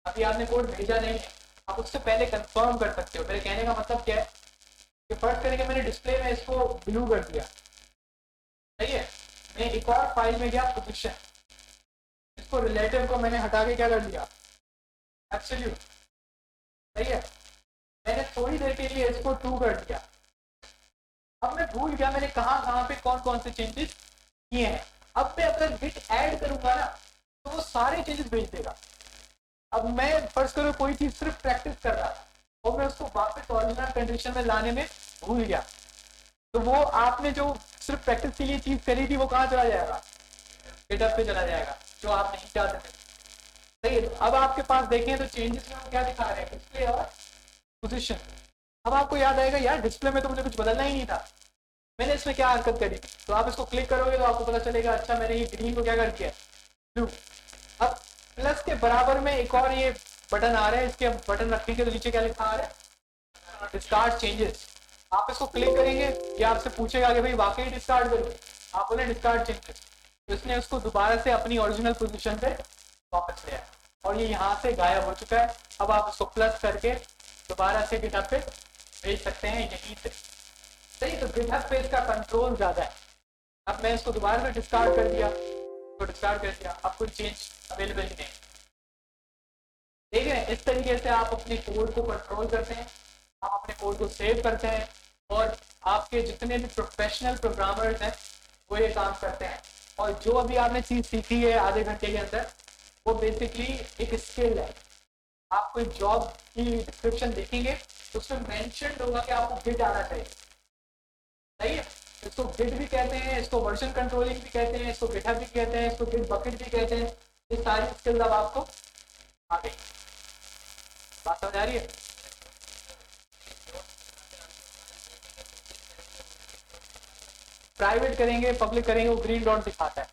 अभी आपने कोड भेजा नहीं है, आप उससे पहले कंफर्म कर सकते हो। मेरे कहने का मतलब क्या है कि फर्स्ट करके मैंने डिस्प्ले में इसको ब्लू कर दिया, सही है। मैं एक और फाइल में गया, पोजीशन, इसको रिलेटिव को मैंने हटा के क्या कर दिया? एब्सोल्यूट, सही है। मैंने थोड़ी देर के लिए इसको 2 कर दिया। अब मैं भूल गया मैंने कहाँ कहाँ पे कौन कौन से चेंजेस किए हैं। अब मैं अगर गिट ऐड करूंगा ना तो वो सारे चेंजेस भेज देगा। अब मैं फर्स्ट करो कोई चीज सिर्फ प्रैक्टिस कर रहा था और मैं उसको वापस ओरिजिनल कंडीशन में लाने में भूल गया, तो वो आपने जो सिर्फ प्रैक्टिस के लिए चीज करी थी वो कहाँ चला जाएगा? गिटहब पे चला जाएगा, जो आप नहीं चाहते थे, सही है। अब आपके पास देखें तो चेंजेस में हम क्या दिखा रहे हैं? डिस्प्ले और पोजीशन। अब आपको याद आएगा यार डिस्प्ले में तो मुझे कुछ बदलना ही नहीं था, मैंने इसमें क्या हरकत करी? तो आप इसको क्लिक करोगे तो आपको पता चलेगा अच्छा मैंने ये ग्रीन को क्या कर दिया? ब्लू। अब प्लस के बराबर में एक और ये बटन आ रहा है, इसके बटन रखेंगे तो नीचे क्या लिखा आ रहा है? Discard changes. आप इसको क्लिक करेंगे, ये आपसे पूछेगा कि भाई वाकई डिस्कार्ड करोगे? आप बोले डिस्कार्ड चेंजेस, तो इसने उसको दोबारा से अपनी ओरिजिनल पोजीशन पे वापस ले आया और ये यहाँ से गायब हो चुका है। अब आप इसको प्लस करके दोबारा से गिटहब पे भेज सकते हैं यहीं से, सही। तो गिटहब पे इसका कंट्रोल ज्यादा है। अब मैं इसको दोबारा से डिस्कार्ड कर दिया, तो डिस्कार्ड कर दिया, अब कोई चेंज अवेलेबल ही नहीं। देख रहे हैं, इस तरीके से आप अपने कोड को कंट्रोल करते हैं, आप अपने कोड को सेव करते हैं और आपके जितने भी प्रोफेशनल प्रोग्रामर्स हैं वो ये काम करते हैं। और जो अभी आपने चीज़ सीखी है आधे घंटे के अंदर, वो बेसिकली एक स्किल है। आप कोई जॉब की डिस्क्रिप्शन देखेंगे तो उसमें मेंशन होगा कि आपको गिट आना चाहिए, सही है। इसको गिट भी कहते हैं, इसको वर्जन कंट्रोलिंग भी कहते हैं, इसको गिटहब भी कहते हैं, इसको गिट बकेट भी कहते हैं। ये सारी स्किल्स अब आपको आ गई। बात समझ आ रही है? प्राइवेट करेंगे पब्लिक करेंगे वो ग्रीन डॉट दिखाता है,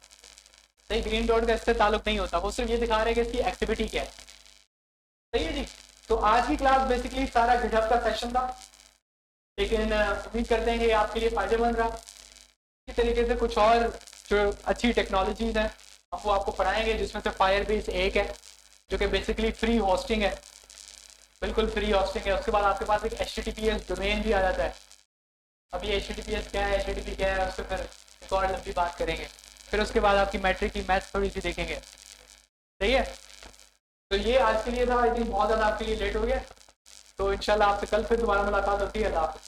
सही। ग्रीन डॉट का इससे ताल्लुक नहीं होता, वो सिर्फ ये दिखा रहे हैं कि इसकी एक्टिविटी क्या है, सही है जी। तो आज की क्लास बेसिकली सारा गिटहब का सेशन था, लेकिन उम्मीद करते हैं कि आपके लिए फायदेमंद रहा। इसी तरीके से कुछ और जो अच्छी टेक्नोलॉजीज हैं हम वो आपको पढ़ाएंगे, जिसमें से फायरबेस एक है जो कि बेसिकली फ्री होस्टिंग है, बिल्कुल फ्री होस्टिंग है। उसके बाद आपके पास एक HTTPS डोमेन भी आ जाता है। अभी HTTPS क्या है, HTTP क्या है, उस पर फिर एक और लंबी बात करेंगे। फिर उसके बाद आपकी मैट्रिक की मैथ्स थोड़ी सी देखेंगे, सही है। तो ये आज के लिए था, आई थिंक बहुत ज़्यादा आपके लिए लेट हो गया, तो इंशाल्लाह आपसे कल फिर दोबारा मुलाकात होती है। अल्लाह हाफ़िज़।